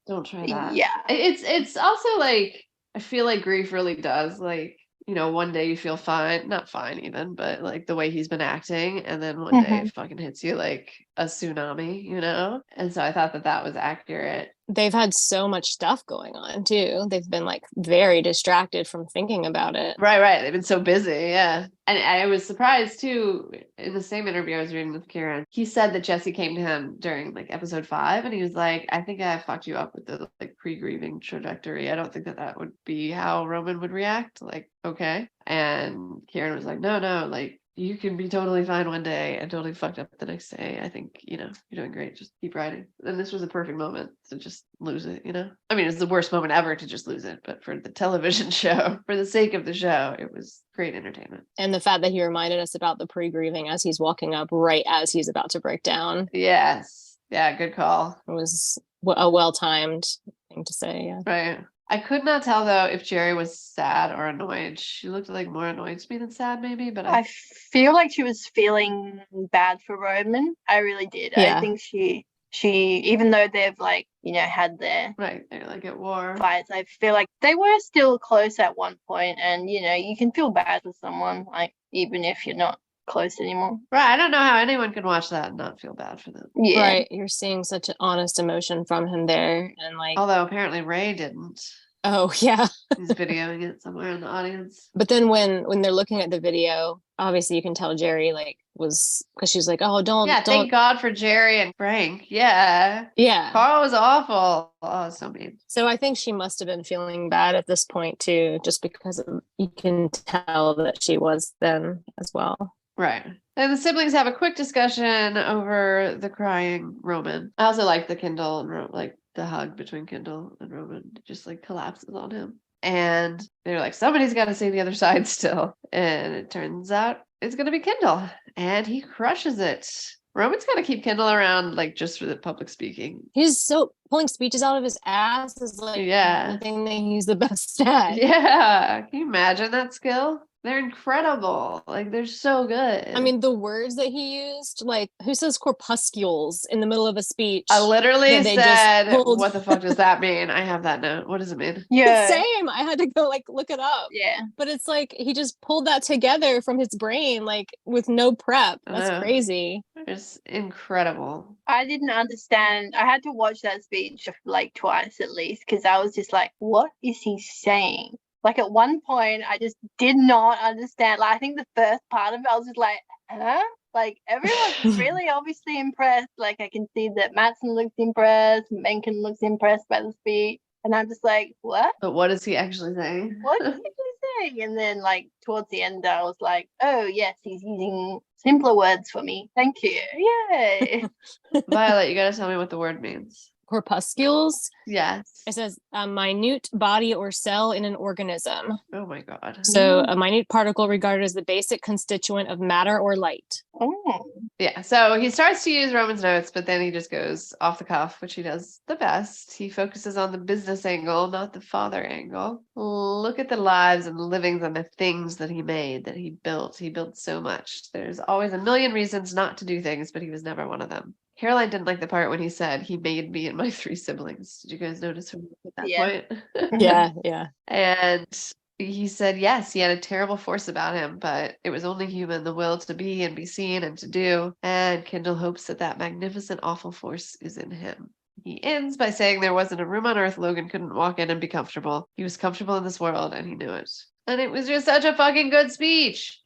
don't try that. Yeah. It's also like, I feel like grief really does, like, you know, one day you feel fine, not fine even, but like the way he's been acting, and then one day it fucking hits you like a tsunami, you know? And so I thought that that was accurate. They've had so much stuff going on too. They've been like very distracted from thinking about it. Right. They've been so busy, yeah. And I was surprised too, in the same interview I was reading with Kieran, he said that Jesse came to him during like episode 5, and he was like, I think I fucked you up with the like pre-grieving trajectory. I don't think that that would be how Roman would react. Like, okay. And Kieran was like, no, like, you can be totally fine one day and totally fucked up the next day. I think, you know, you're doing great. Just keep writing. And this was a perfect moment to just lose it, you know? I mean, it's the worst moment ever to just lose it, but for the television show, for the sake of the show, it was great entertainment. And the fact that he reminded us about the pre-grieving as he's walking up right as he's about to break down. Yes. Yeah, good call. It was a well-timed thing to say. Yeah. Right. I could not tell though if Jerry was sad or annoyed. She looked like more annoyed to me than sad, maybe. But I feel like she was feeling bad for Roman. I really did. Yeah. I think she even though they've like, you know, had their they're like at war fights, I feel like they were still close at one point, and you know, you can feel bad for someone, like even if you're not close anymore. Right. I don't know how anyone can watch that and not feel bad for them. Yeah. Right. You're seeing such an honest emotion from him there. And like, although apparently Ray didn't. oh yeah. He's videoing it somewhere in the audience. But then when they're looking at the video, obviously you can tell Jerry like was, because she's like, oh, don't. Thank God for Jerry and Frank. Yeah. Carl was awful. Oh, so mean. So I think she must have been feeling bad at this point too, just because you can tell that she was then as well. Right. And the siblings have a quick discussion over the crying Roman. I also like the Kindle and like the hug between Kindle and Roman. It just like collapses on him. And they're like, somebody's got to see the other side still. And it turns out it's going to be Kindle. And he crushes it. Roman's got to keep Kindle around, like, just for the public speaking. He's so pulling speeches out of his ass is like the thing that he's the best at. Yeah. Can you imagine that skill? They're incredible. Like, they're so good. I mean, the words that he used, like, who says corpuscules in the middle of a speech? I literally said, what the fuck does that mean? I have that note. What does it mean? Yeah. Same. I had to go, like, look it up. Yeah. But it's like, he just pulled that together from his brain, like, with no prep. That's crazy. It's incredible. I didn't understand. I had to watch that speech, like, twice at least, because I was just like, what is he saying? Like at one point, I just did not understand. Like I think the first part of it, I was just like, huh? Like everyone's really obviously impressed. Like I can see that Mattson looks impressed, Mencken looks impressed by the speech. And I'm just like, what? But what is he actually saying? What is he actually saying? And then like towards the end, I was like, oh yes, he's using simpler words for me. Thank you. Yay. Violet, you gotta tell me what the word means. Corpuscules. Yes. It says a minute body or cell in an organism. Oh my God. So a minute particle regarded as the basic constituent of matter or light. Oh. Yeah. So he starts to use Roman's notes, but then he just goes off the cuff, which he does the best. He focuses on the business angle, not the father angle. Look at the lives and the livings and the things that he made, that he built. He built so much. There's always a million reasons not to do things, but he was never one of them. Caroline didn't like the part when he said he made me and my 3 siblings. Did you guys notice at that point? Yeah. And he said, yes, he had a terrible force about him, but it was only human, the will to be and be seen and to do. And Kendall hopes that that magnificent, awful force is in him. He ends by saying there wasn't a room on earth Logan couldn't walk in and be comfortable. He was comfortable in this world and he knew it. And it was just such a fucking good speech.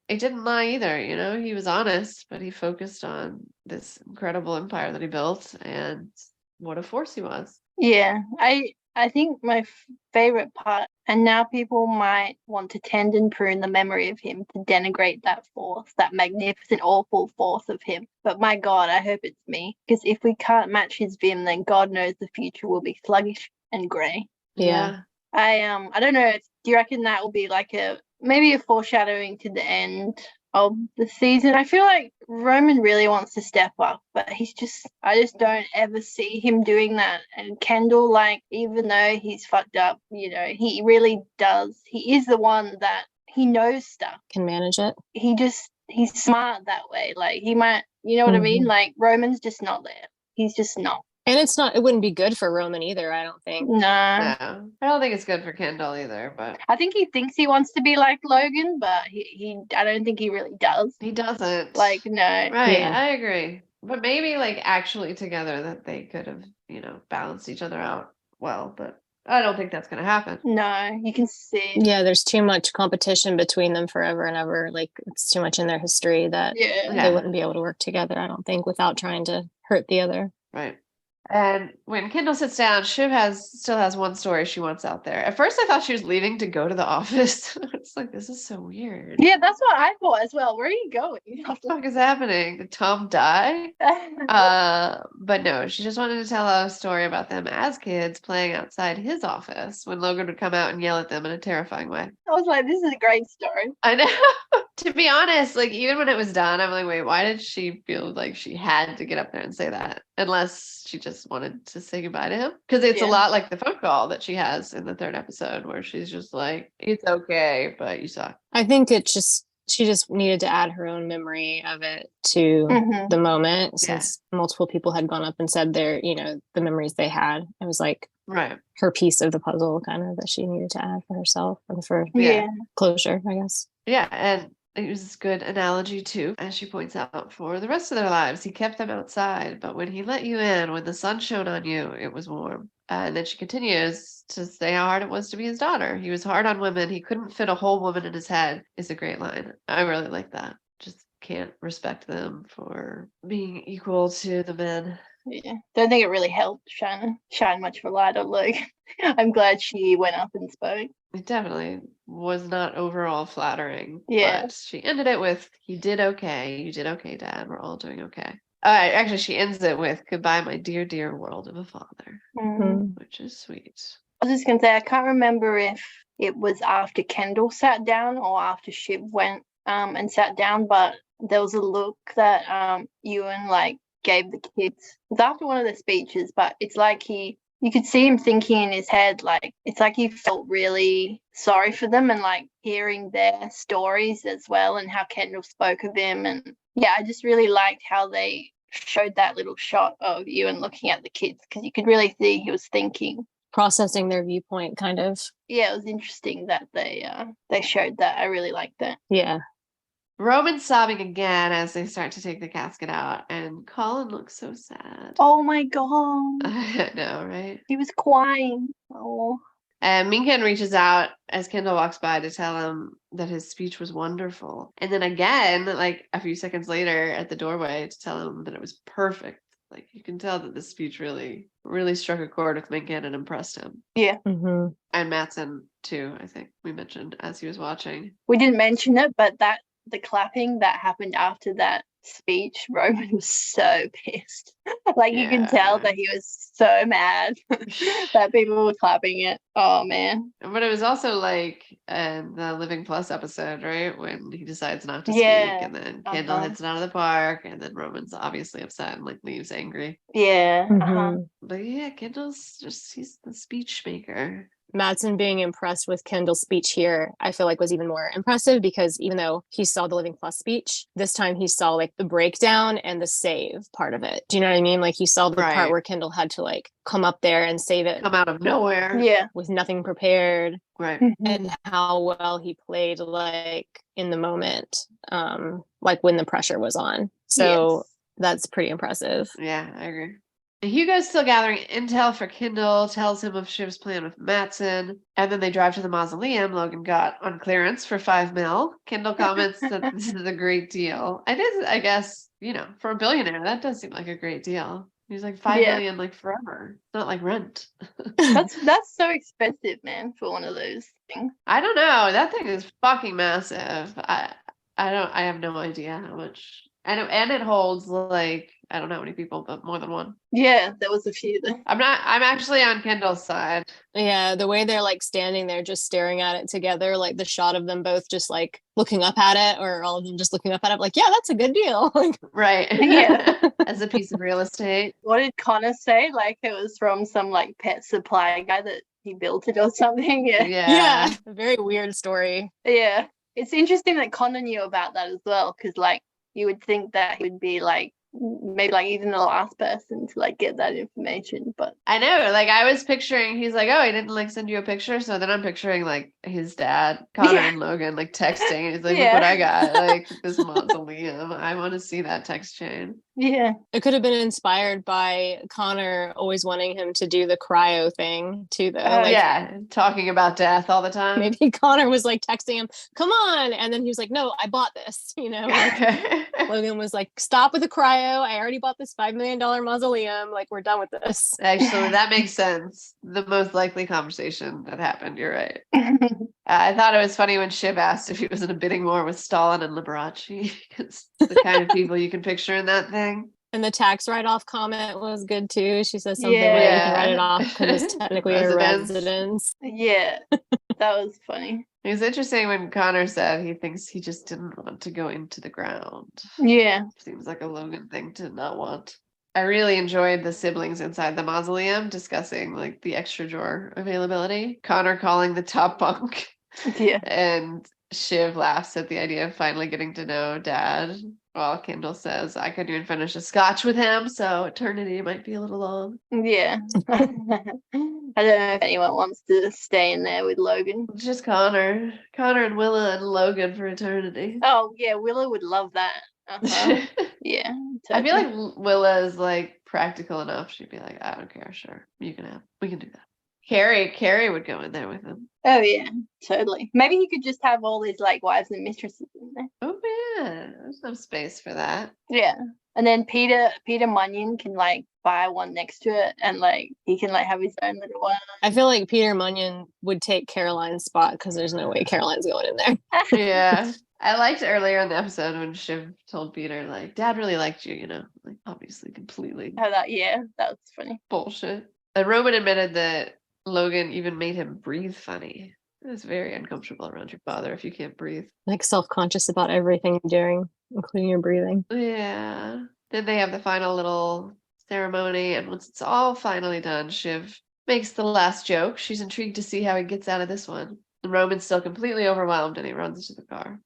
It didn't lie either, you know, he was honest, but he focused on this incredible empire that he built and what a force he was. Yeah, I think my favorite part, and now people might want to tend and prune the memory of him to denigrate that force, that magnificent, awful force of him. But my God, I hope it's me, because if we can't match his vim, then God knows the future will be sluggish and grey. Yeah. I don't know. Do you reckon that will be like maybe a foreshadowing to the end of the season? I feel like Roman really wants to step up, but I just don't ever see him doing that. And Kendall, like, even though he's fucked up, you know, he really does. He is the one that he knows stuff. Can manage it. He's smart that way. Like he might, you know what I mean? Like Roman's just not there. He's just not. And it wouldn't be good for Roman either, I don't think. No. I don't think it's good for Kendall either, but I think he thinks he wants to be like Logan, but he I don't think he really does. he doesn't. Like, no. Right, Yeah. I agree. But maybe like actually together that they could have, balanced each other out well, but I don't think that's going to happen. No, you can see. Yeah, there's too much competition between them forever and ever. Like, it's too much in their history that they wouldn't be able to work together, I don't think, without trying to hurt the other. Right. And when Kendall sits down, Shiv still has one story she wants out there. At first, I thought she was leaving to go to the office. It's like, this is so weird. Yeah, that's what I thought as well. Where are you going? What the fuck is happening? Did Tom die? But no, she just wanted to tell a story about them as kids playing outside his office when Logan would come out and yell at them in a terrifying way. I was like, this is a great story. I know. To be honest, like even when it was done, I'm like, wait, why did she feel like she had to get up there and say that? Unless she just wanted to say goodbye to him. Because it's a lot like the phone call that she has in the 3rd episode where she's just like, it's okay, but you suck. I think she just needed to add her own memory of it to the moment, since multiple people had gone up and said their, the memories they had. It was like her piece of the puzzle kind of that she needed to add for herself and for closure, I guess. Yeah, and it was a good analogy too, as she points out, for the rest of their lives. He kept them outside, but when he let you in, when the sun shone on you, it was warm. And then she continues to say how hard it was to be his daughter. He was hard on women. He couldn't fit a whole woman in his head, is a great line. I really like that. Just can't respect them for being equal to the men. Yeah, don't think it really helped shine much of a light on Logan. I'm glad she went up and spoke. It definitely was not overall flattering. Yeah. But she ended it with, he did okay. You did okay, Dad. We're all doing okay. Actually, she ends it with, goodbye, my dear, dear world of a father. Which is sweet. I was just going to say, I can't remember if it was after Kendall sat down or after Shiv went and sat down, but there was a look that Ewan gave the kids. It was after one of the speeches, but it's like you could see him thinking in his head, it's like he felt really sorry for them and hearing their stories as well and how Kendall spoke of him. And yeah, I just really liked how they showed that little shot of Ewan looking at the kids, because you could really see he was thinking. Processing their viewpoint, kind of. Yeah, it was interesting that they showed that. I really liked that. Yeah. Roman's sobbing again as they start to take the casket out, and Colin looks so sad. Oh my god. I know, right? He was crying. Oh. And Minkan reaches out as Kendall walks by to tell him that his speech was wonderful. And then again, a few seconds later at the doorway, to tell him that it was perfect. You can tell that this speech really, really struck a chord with Minkan and impressed him. Yeah. Mm-hmm. And Mattson too, I think we mentioned as he was watching. We didn't mention it, but the clapping that happened after that speech, Roman was so pissed. You can tell that he was so mad that people were clapping it. Oh man. But it was also in the Living Plus episode, right? When he decides not to speak, and then Kendall hits it out of the park, and then Roman's obviously upset and leaves angry. Yeah. But yeah, Kendall's he's the speech maker. Mattson being impressed with Kendall's speech here, I feel was even more impressive, because even though he saw the Living Plus speech, this time he saw the breakdown and the save part of it. Do you know what I mean? He saw the part where Kendall had to come up there and save it. Come out of nowhere. Yeah. With nothing prepared. Right. And how well he played in the moment, when the pressure was on. So that's pretty impressive. Yeah, I agree. Hugo's still gathering intel for Kendall, tells him of Shiv's plan with Mattson, and then they drive to the mausoleum Logan got on clearance for $5 million. Kendall comments that this is a great deal. It is, I guess, for a billionaire, that does seem like a great deal. He's $5 million forever. It's not like rent. That's so expensive, man, for one of those things. I don't know. That thing is fucking massive. I have no idea how much. And it holds I don't know how many people, but more than one. Yeah, there was a few there. I'm actually on Kendall's side. Yeah, the way they're like standing there just staring at it together, like the shot of them both just like looking up at it, or all of them just looking up at it, like, yeah, that's a good deal. Right. Yeah. As a piece of real estate. What did Connor say? Like it was from some like pet supply guy that he built it or something. Yeah. Yeah. A very weird story. Yeah. It's interesting that Connor knew about that as well, because like you would think that he would be like maybe like even the last person to like get that information. But I know, like I was picturing, he's like, oh, he didn't like send you a picture. So then I'm picturing like his dad, Connor and Logan, like texting. He's like, look what I got, like this mausoleum. I want to see that text chain. Yeah. It could have been inspired by Connor always wanting him to do the cryo thing too, though. Yeah, talking about death all the time. Maybe Connor was like texting him, come on. And then he was like, no, I bought this. Like Logan was like, stop with the cryo. I already bought this $5 million mausoleum. Like, we're done with this. Actually, that makes sense. The most likely conversation that happened. You're right. I thought it was funny when Shiv asked if he was in a bidding war with Stalin and Liberace. It's the kind of people you can picture in that thing. And the tax write-off comment was good too. She says something like you can write it off because it's technically a residence. Yeah, that was funny. It was interesting when Connor said he thinks he just didn't want to go into the ground. Yeah. Seems like a Logan thing to not want. I really enjoyed the siblings inside the mausoleum discussing like the extra drawer availability. Connor calling the top bunk. Yeah. And Shiv laughs at the idea of finally getting to know Dad. While Kendall says, I couldn't even finish a scotch with him, so eternity might be a little long. Yeah. I don't know if anyone wants to stay in there with Logan. Just Connor. Connor and Willa and Logan for eternity. Oh, yeah, Willa would love that. Yeah. Totally. I feel like Willa is like practical enough. She'd be like, I don't care, sure. We can do that. Carrie would go in there with him. Oh yeah, totally. Maybe he could just have all his like wives and mistresses in there. Oh yeah, there's no space for that. Yeah, and then Peter Munyon can like buy one next to it, and like he can like have his own little one. I feel like Peter Munyon would take Caroline's spot because there's no way Caroline's going in there. Yeah. I liked earlier in the episode when Shiv told Peter, like, Dad really liked you, like obviously completely. Oh, that was funny. Bullshit. And Roman admitted that Logan even made him breathe funny. It's very uncomfortable around your father if you can't breathe. Like self-conscious about everything you're doing, including your breathing. Yeah. Then they have the final little ceremony, and once it's all finally done, Shiv makes the last joke. She's intrigued to see how he gets out of this one. And Roman's still completely overwhelmed, and he runs to the car.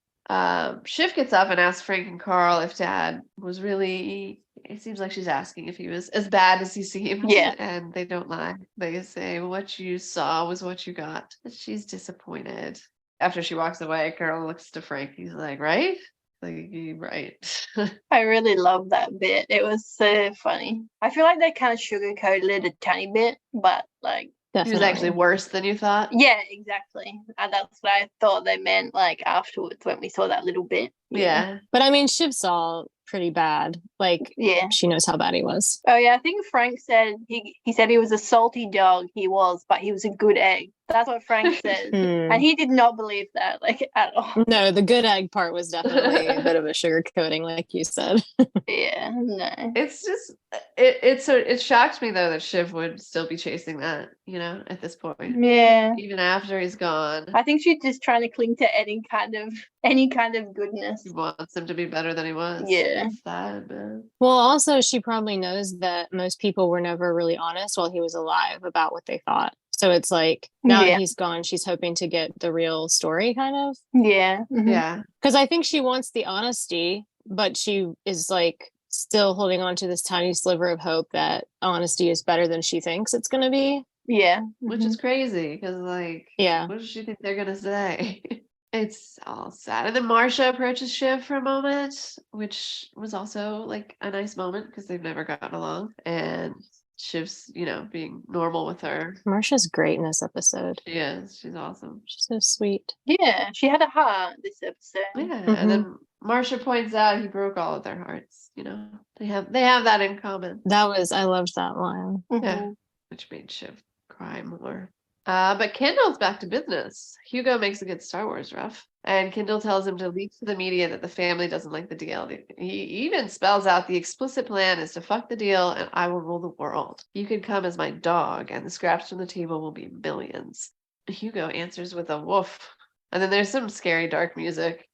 Shiv gets up and asks Frank and Carl if Dad was really, it seems like she's asking if he was as bad as he seemed. Yeah. And they don't lie. They say, what you saw was what you got. But she's disappointed. After she walks away, Carl looks to Frank. He's like, right? Like, right. I really love that bit. It was so funny. I feel like they kind of sugarcoated it a tiny bit, but like, Definitely. He was actually worse than you thought? Yeah, exactly. And that's what I thought they meant, like, afterwards when we saw that little bit. Yeah. But I mean, Shiv saw pretty bad. Like, yeah, she knows how bad he was. Oh, yeah, I think Frank said, he said he was a salty dog, he was, but he was a good egg. That's what Frank says. And he did not believe that, like, at all. No, the good egg part was definitely a bit of a sugar coating, like you said. Yeah, no. It's just, it shocked me, though, that Shiv would still be chasing that, at this point. Yeah. Even after he's gone. I think she's just trying to cling to any kind of goodness. He wants him to be better than he was. Yeah. It's sad, man. Well, also, she probably knows that most people were never really honest while he was alive about what they thought. So it's like, now that he's gone, she's hoping to get the real story, kind of. Yeah. Mm-hmm. Yeah. Because I think she wants the honesty, but she is like still holding on to this tiny sliver of hope that honesty is better than she thinks it's going to be. Yeah. Which is crazy, because, like, yeah, what does she think they're going to say? It's all sad. And then Marcia approaches Shiv for a moment, which was also, like, a nice moment, because they've never gotten along. And Shiv's, being normal with her. Marcia's great in this episode. She is. She's awesome. She's so sweet. Yeah, she had a heart this episode. Yeah, and then Marcia points out he broke all of their hearts. They have that in common. I loved that line. Yeah, which made Shiv cry more. But Kendall's back to business. Hugo makes a good Star Wars ref. And Kendall tells him to leak to the media that the family doesn't like the deal. He even spells out the explicit plan is to fuck the deal and I will rule the world. You can come as my dog and the scraps from the table will be millions. Hugo answers with a woof. And then there's some scary dark music.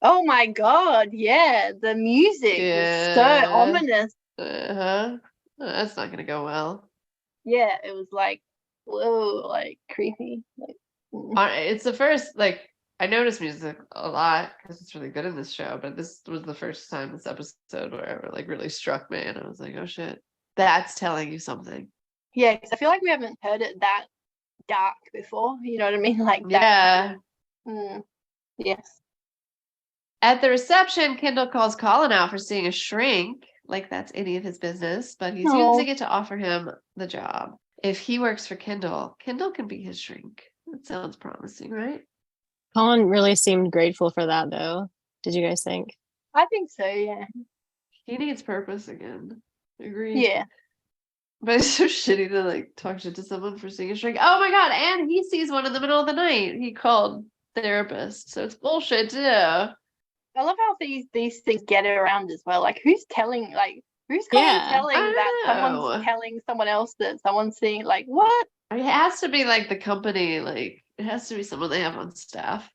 Oh my god, yeah. The music was so ominous. Uh-huh. That's not going to go well. Yeah, it was like, whoa, like creepy. Like, It's the first, like, I noticed music a lot because it's really good in this show, but this was the first time this episode where it like really struck me, and I was like, oh shit, that's telling you something. Yeah, because I feel like we haven't heard it that dark before. You know what I mean? Like Yeah. Yes. At the reception, Kendall calls Colin out for seeing a shrink, like that's any of his business, but he's using it to offer him the job. If he works for Kendall, Kendall can be his shrink. That sounds promising, right? Colin really seemed grateful for that, though. Did you guys think? I think so, yeah. He needs purpose again. Agreed. Yeah. But it's so shitty to like talk shit to someone for seeing a shrink. Oh my god, and he sees one in the middle of the night. He called therapist, so it's bullshit too. I love how these things get around as well. Like who's telling who's telling that someone's telling someone else that someone's seeing, like, what? It has to be like the company, like it has to be someone they have on staff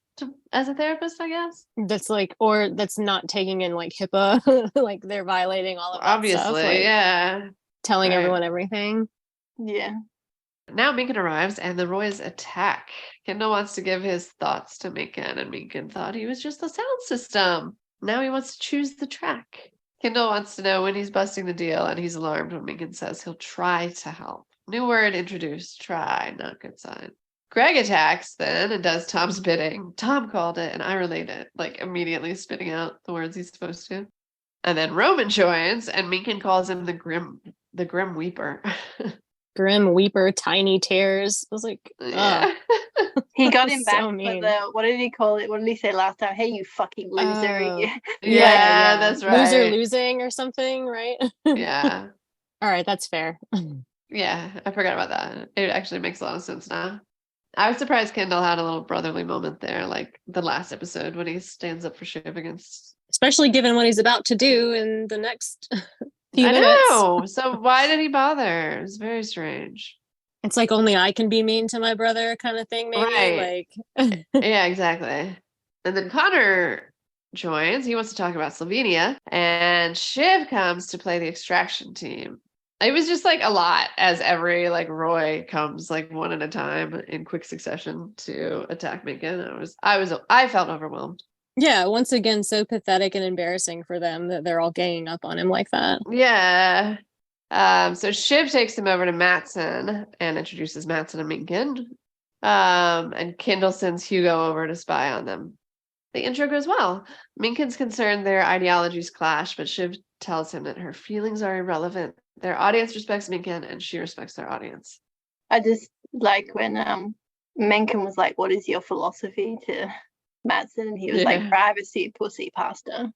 as a therapist, I guess. That's like, or that's not taking in like HIPAA, like they're violating all of that obviously stuff, like, yeah, telling everyone everything. Yeah. Now Minkin arrives and the Roys attack. Kendall wants to give his thoughts to Minkin, and Minkin thought he was just the sound system. Now he wants to choose the track. Kendall wants to know when he's busting the deal, and he's alarmed when Minkin says he'll try to help. New word introduced, try, not good sign. Greg attacks then and does Tom's bidding. Tom called it, and I relate it, like immediately spitting out the words he's supposed to. And then Roman joins, and Minkin calls him the Grim Weeper. Grim Weeper, tiny tears. I was like, yeah. He got him back so for mean. what did he call it? What did he say last time? Hey, you fucking loser. Yeah, that's right. Loser losing or something, right? Yeah. All right, that's fair. Yeah, I forgot about that. It actually makes a lot of sense now. I was surprised Kendall had a little brotherly moment there, like the last episode when he stands up for Shiv against. Especially given what he's about to do in the next few minutes. I know. So why did he bother? It's very strange. It's like only I can be mean to my brother kind of thing, maybe. Right. Like Yeah, exactly. And then Connor joins. He wants to talk about Slovenia. And Shiv comes to play the extraction team. It was just like a lot as every like Roy comes like one at a time in quick succession to attack Minkin. I felt overwhelmed. Yeah, once again, so pathetic and embarrassing for them that they're all ganging up on him like that. Yeah. So Shiv takes him over to Mattson and introduces Mattson and Minkin. And Kendall sends Hugo over to spy on them. The intro goes well. Minkin's concerned their ideologies clash, but Shiv tells him that her feelings are irrelevant. Their audience respects Minkin, and she respects their audience. I just like when Mencken was like, what is your philosophy to Mattson? And he was like, privacy, pussy, pasta.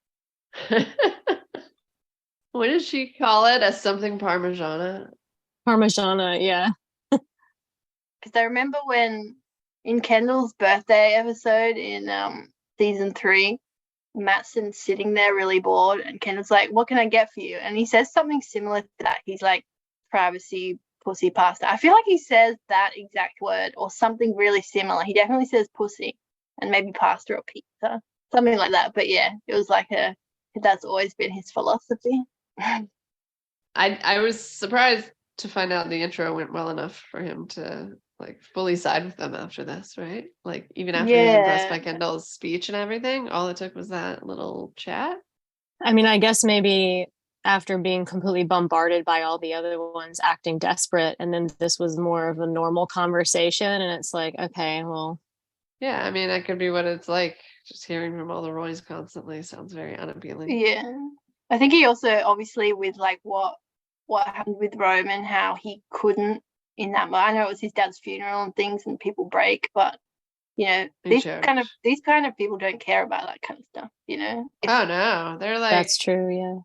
What did she call it? As something Parmigiana? Parmigiana, yeah. Because I remember when in Kendall's birthday episode in season 3, Mattson's sitting there really bored, and Kendall's like, what can I get for you? And he says something similar to that. He's like, privacy, pussy, pasta. I feel like he says that exact word or something really similar. He definitely says pussy and maybe pasta or pizza, something like that. But yeah, it was like that's always been his philosophy. I was surprised to find out the intro went well enough for him to like fully side with them after this, right? Like even after he was impressed by Kendall's speech and everything, all it took was that little chat. I mean, I guess maybe after being completely bombarded by all the other ones acting desperate, and then this was more of a normal conversation, and it's like, okay, well. Yeah, I mean, that could be what it's like. Just hearing from all the Roys constantly sounds very unappealing. Yeah. I think he also, obviously, with like what happened with Roman, how he couldn't in that. I know it was his dad's funeral and things, and people break, but you know, these kind of people don't care about that kind of stuff. You know. Oh no, they're like, that's true. Yeah.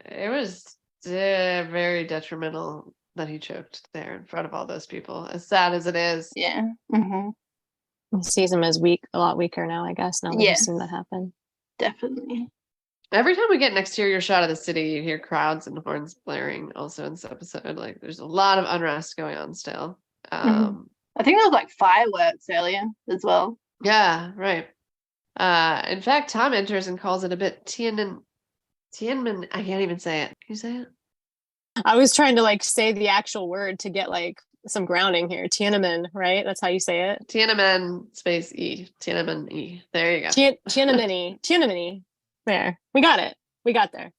It was very detrimental that he choked there in front of all those people. As sad as it is. Yeah. Mm-hmm. He sees him as weak, a lot weaker now, I guess. Now that he's seen that happen. Definitely. Every time we get an exterior shot of the city, you hear crowds and horns blaring. Also in this episode, like there's a lot of unrest going on still. I think there was like fireworks earlier as well. Yeah, right. In fact, Tom enters and calls it a bit Tiananmen. I can't even say it. Can you say it? I was trying to like say the actual word to get like some grounding here. Tiananmen, right? That's how you say it. Tiananmen space E. Tiananmen E. There you go. Tiananmen. Tiananmen. There. We got it. We got there.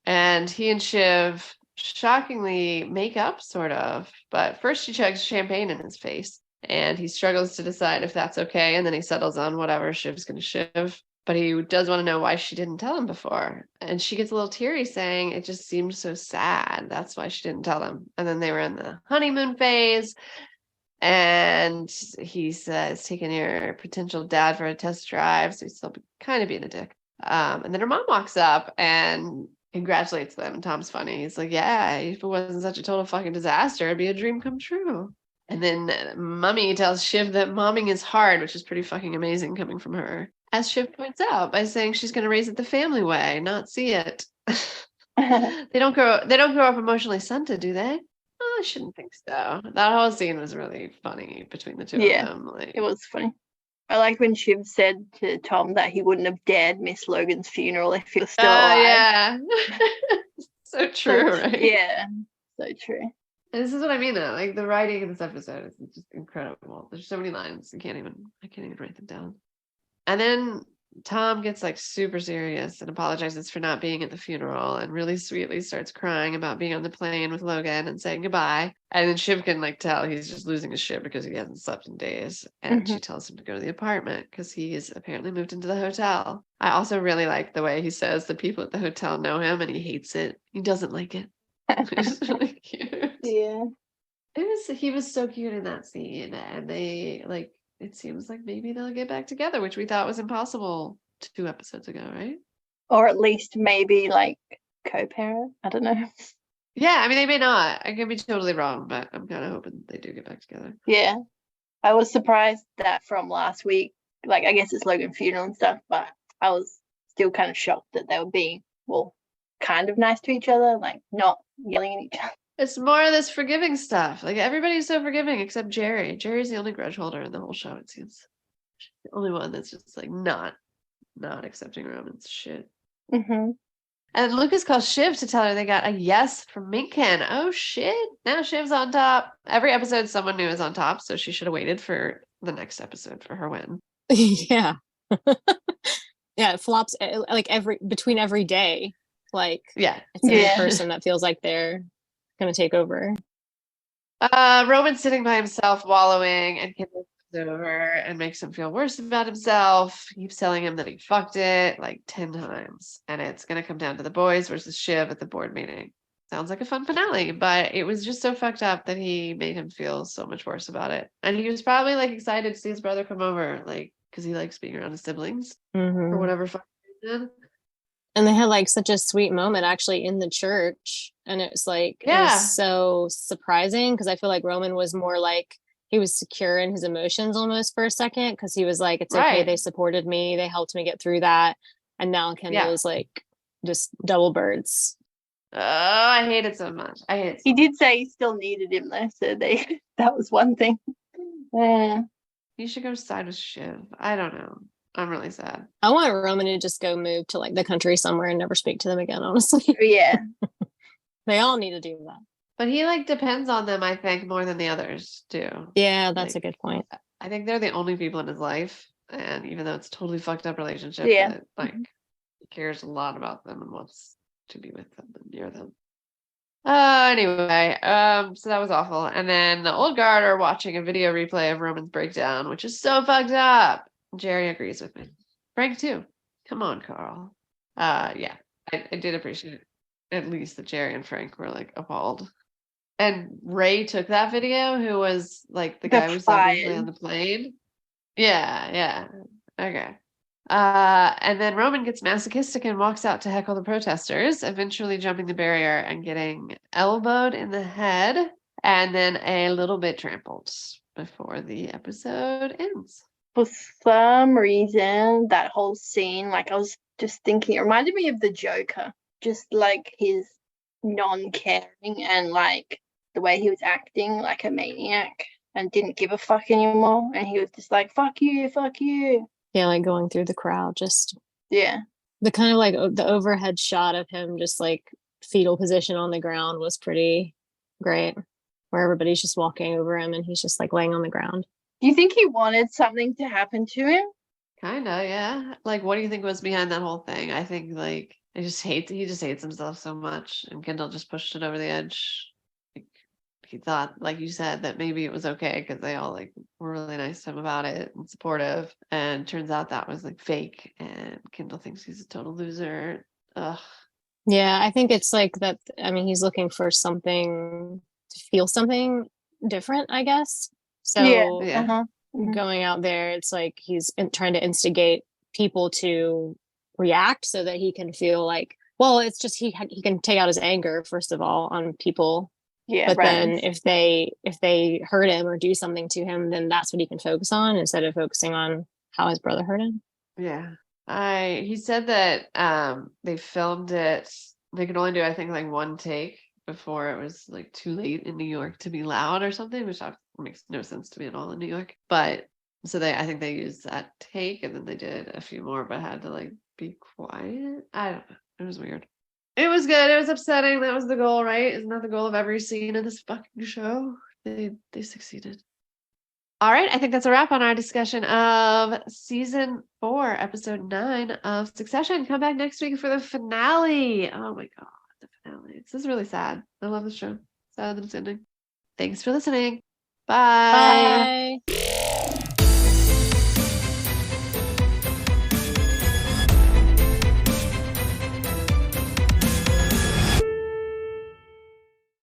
And he and Shiv shockingly make up, sort of. But first she chugs champagne in his face. And he struggles to decide if that's okay. And then he settles on whatever Shiv's going to shiv. But he does want to know why she didn't tell him before. And she gets a little teary saying it just seemed so sad. That's why she didn't tell him. And then they were in the honeymoon phase. And he says, taking your potential dad for a test drive. So he's still kind of being a dick. And then her mom walks up and congratulates them. Tom's funny. He's like, yeah, if it wasn't such a total fucking disaster, it'd be a dream come true. And then Mummy tells Shiv that momming is hard, which is pretty fucking amazing coming from her. As Shiv points out, by saying she's going to raise it the family way, not see it. They don't grow up emotionally stunted, do they? Oh, I shouldn't think so. That whole scene was really funny between the two of them. It was funny. I like when Shiv said to Tom that he wouldn't have dared miss Logan's funeral if he was still alive. Yeah. So true, right? Yeah, so true. And this is what I mean, though. Like, the writing in this episode is just incredible. There's so many lines. I can't even write them down. And then Tom gets like super serious and apologizes for not being at the funeral and really sweetly starts crying about being on the plane with Logan and saying goodbye. And then Shiv can like tell he's just losing his shit because he hasn't slept in days. And she tells him to go to the apartment because he's apparently moved into the hotel. I also really like the way he says the people at the hotel know him and he hates it. He doesn't like it. It's really cute. Yeah. He was so cute in that scene. And they like, it seems like maybe they'll get back together, which we thought was impossible 2 episodes ago, right? Or at least maybe like co-parent. I don't know. Yeah, I mean, they may not. I could be totally wrong, but I'm kind of hoping they do get back together. Yeah. I was surprised that from last week, like, I guess it's Logan's funeral and stuff, but I was still kind of shocked that they were being, well, kind of nice to each other, like not yelling at each other. It's more of this forgiving stuff. Like, everybody's so forgiving except Jerry. Jerry's the only grudge holder in the whole show, it seems. The only one that's just like not accepting Roman's shit. And Lucas calls Shiv to tell her they got a yes from Minkin. Oh shit. Now Shiv's on top. Every episode someone new is on top, so she should have waited for the next episode for her win. Yeah. Yeah, it flops like between every day. Like, yeah, it's a new person that feels like they're gonna take over. Roman's sitting by himself wallowing, and Kim looks over and makes him feel worse about himself. Keeps telling him that he fucked it like 10 times, and it's gonna come down to the boys versus Shiv at the board meeting. Sounds like a fun finale, but it was just so fucked up that he made him feel so much worse about it. And he was probably like excited to see his brother come over, like, because he likes being around his siblings for whatever fucking reason. And they had like such a sweet moment actually in the church. And it was like, it was so surprising because I feel like Roman was more like, he was secure in his emotions almost for a second because he was like, it's okay, they supported me, they helped me get through that. And now Kendall's like just double birds. Oh, I hate it so much. I hate it so He did say he still needed him though, so that was one thing. Yeah. You should go side with Shiv. I don't know. I'm really sad. I want Roman to just go move to like the country somewhere and never speak to them again, honestly. Yeah. They all need to do that. But he like depends on them, I think, more than the others do. Yeah, that's like, a good point. I think they're the only people in his life. And even though it's a totally fucked up relationship, that, like, he cares a lot about them and wants to be with them and near them. Anyway, so that was awful. And then the old guard are watching a video replay of Roman's breakdown, which is so fucked up. Jerry agrees with me. Frank too. Come on, Carl. Yeah, I did appreciate at least that Jerry and Frank were like appalled. And Ray took that video, who was like the guy who saw briefly on the plane. Yeah. Okay. And then Roman gets masochistic and walks out to heckle the protesters, eventually jumping the barrier and getting elbowed in the head and then a little bit trampled before the episode ends. For some reason, that whole scene, like I was just thinking, it reminded me of the Joker, just like his non-caring and like the way he was acting like a maniac and didn't give a fuck anymore. And he was just like, fuck you. Yeah, like going through the crowd, just the kind of like the overhead shot of him just like fetal position on the ground was pretty great. where everybody's just walking over him and he's just like laying on the ground. Do you think he wanted something to happen to him? Kinda, yeah. Like, what do you think was behind that whole thing? I think like he just hates himself so much, and Kendall just pushed it over the edge. Like, he thought, like you said, that maybe it was okay because they all like were really nice to him about it and supportive. And turns out that was like fake, and Kendall thinks he's a total loser. Ugh. Yeah, I think it's like that. I mean, he's looking for something to feel something different, I guess. So Yeah. Uh-huh. Mhm. going out there, it's like he's trying to instigate people to react so that he can feel like, well, it's just he can take out his anger first of all on people, Yeah. but Right. then if they hurt him or do something to him, then that's what he can focus on instead of focusing on how his brother hurt him. Yeah. He said that they filmed it. They could only do, I think, like one take before it was like too late in New York to be loud or something, which makes no sense to me at all in New York. But so I think they used that take, and then they did a few more, but had to like be quiet. I don't know. It was weird. It was good. It was upsetting. That was the goal, right? Isn't that the goal of every scene in this fucking show? They succeeded. All right, I think that's a wrap on our discussion of season 4, episode 9 of Succession. Come back next week for the finale. Oh my God, the finale. This is really sad. I love the show. Sad that it's ending. Thanks for listening. Bye. Bye.